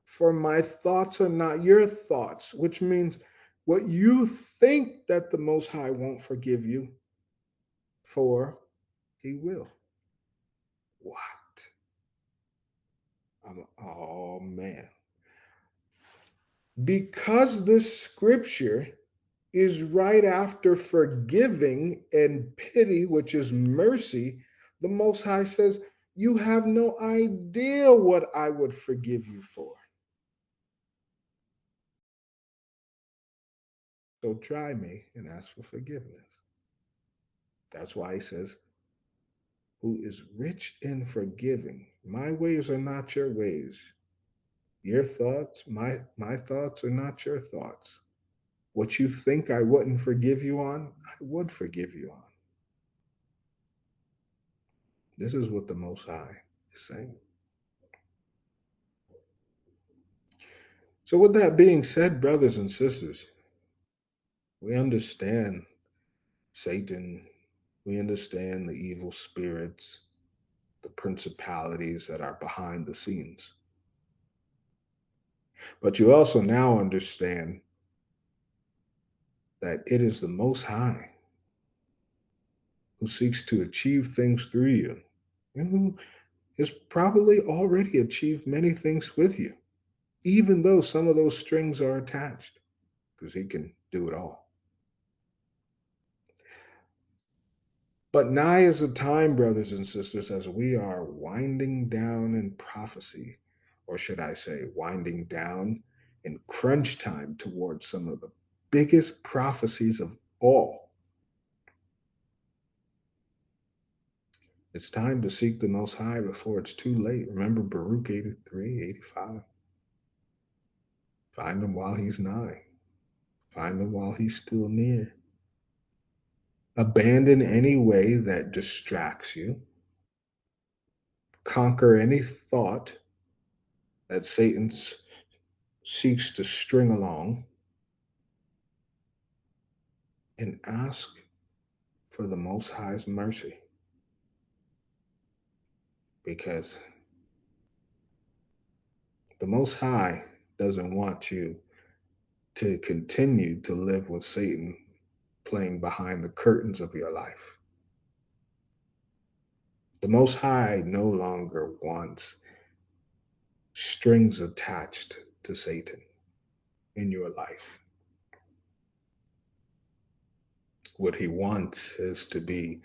[SPEAKER 1] for my thoughts are not your thoughts, which means what you think that the Most High won't forgive you for, he will. What? Oh, man. Because this scripture is right after forgiving and pity, which is mercy, the Most High says, you have no idea what I would forgive you for. So try me and ask for forgiveness. That's why he says, who is rich in forgiving. My ways are not your ways. Your thoughts, my thoughts are not your thoughts. What you think I wouldn't forgive you on, I would forgive you on. This is what the Most High is saying. So with that being said, brothers and sisters, we understand Satan. We understand the evil spirits, the principalities that are behind the scenes. But you also now understand that it is the Most High who seeks to achieve things through you and who has probably already achieved many things with you, even though some of those strings are attached, because he can do it all. But nigh is the time, brothers and sisters, as we are winding down in prophecy, or should I say, winding down in crunch time towards some of the biggest prophecies of all. It's time to seek the Most High before it's too late. Remember Baruch 83, 85. Find him while he's nigh. Find him while he's still near. Abandon any way that distracts you. Conquer any thought that Satan seeks to string along. And ask for the Most High's mercy. Because the Most High doesn't want you to continue to live with Satan playing behind the curtains of your life. The Most High no longer wants strings attached to Satan in your life. What he wants is to be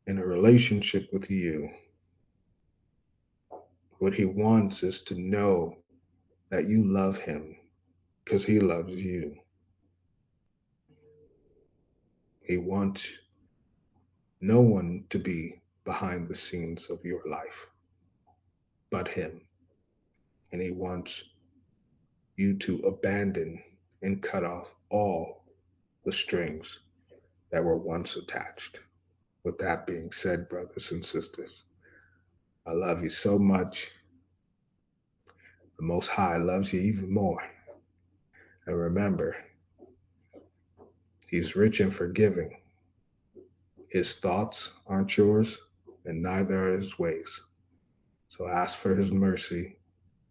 [SPEAKER 1] in a relationship with you, what he wants is to know that you love him because he loves you. He wants no one to be behind the scenes of your life but him. And he wants you to abandon and cut off all the strings that were once attached. With that being said, brothers and sisters, I love you so much. The Most High loves you even more. And remember, he's rich and forgiving. His thoughts aren't yours, and neither are his ways. So ask for his mercy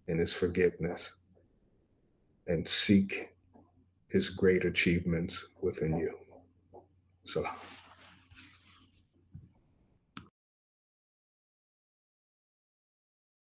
[SPEAKER 1] and his forgiveness, and seek his great achievements within you. Salam.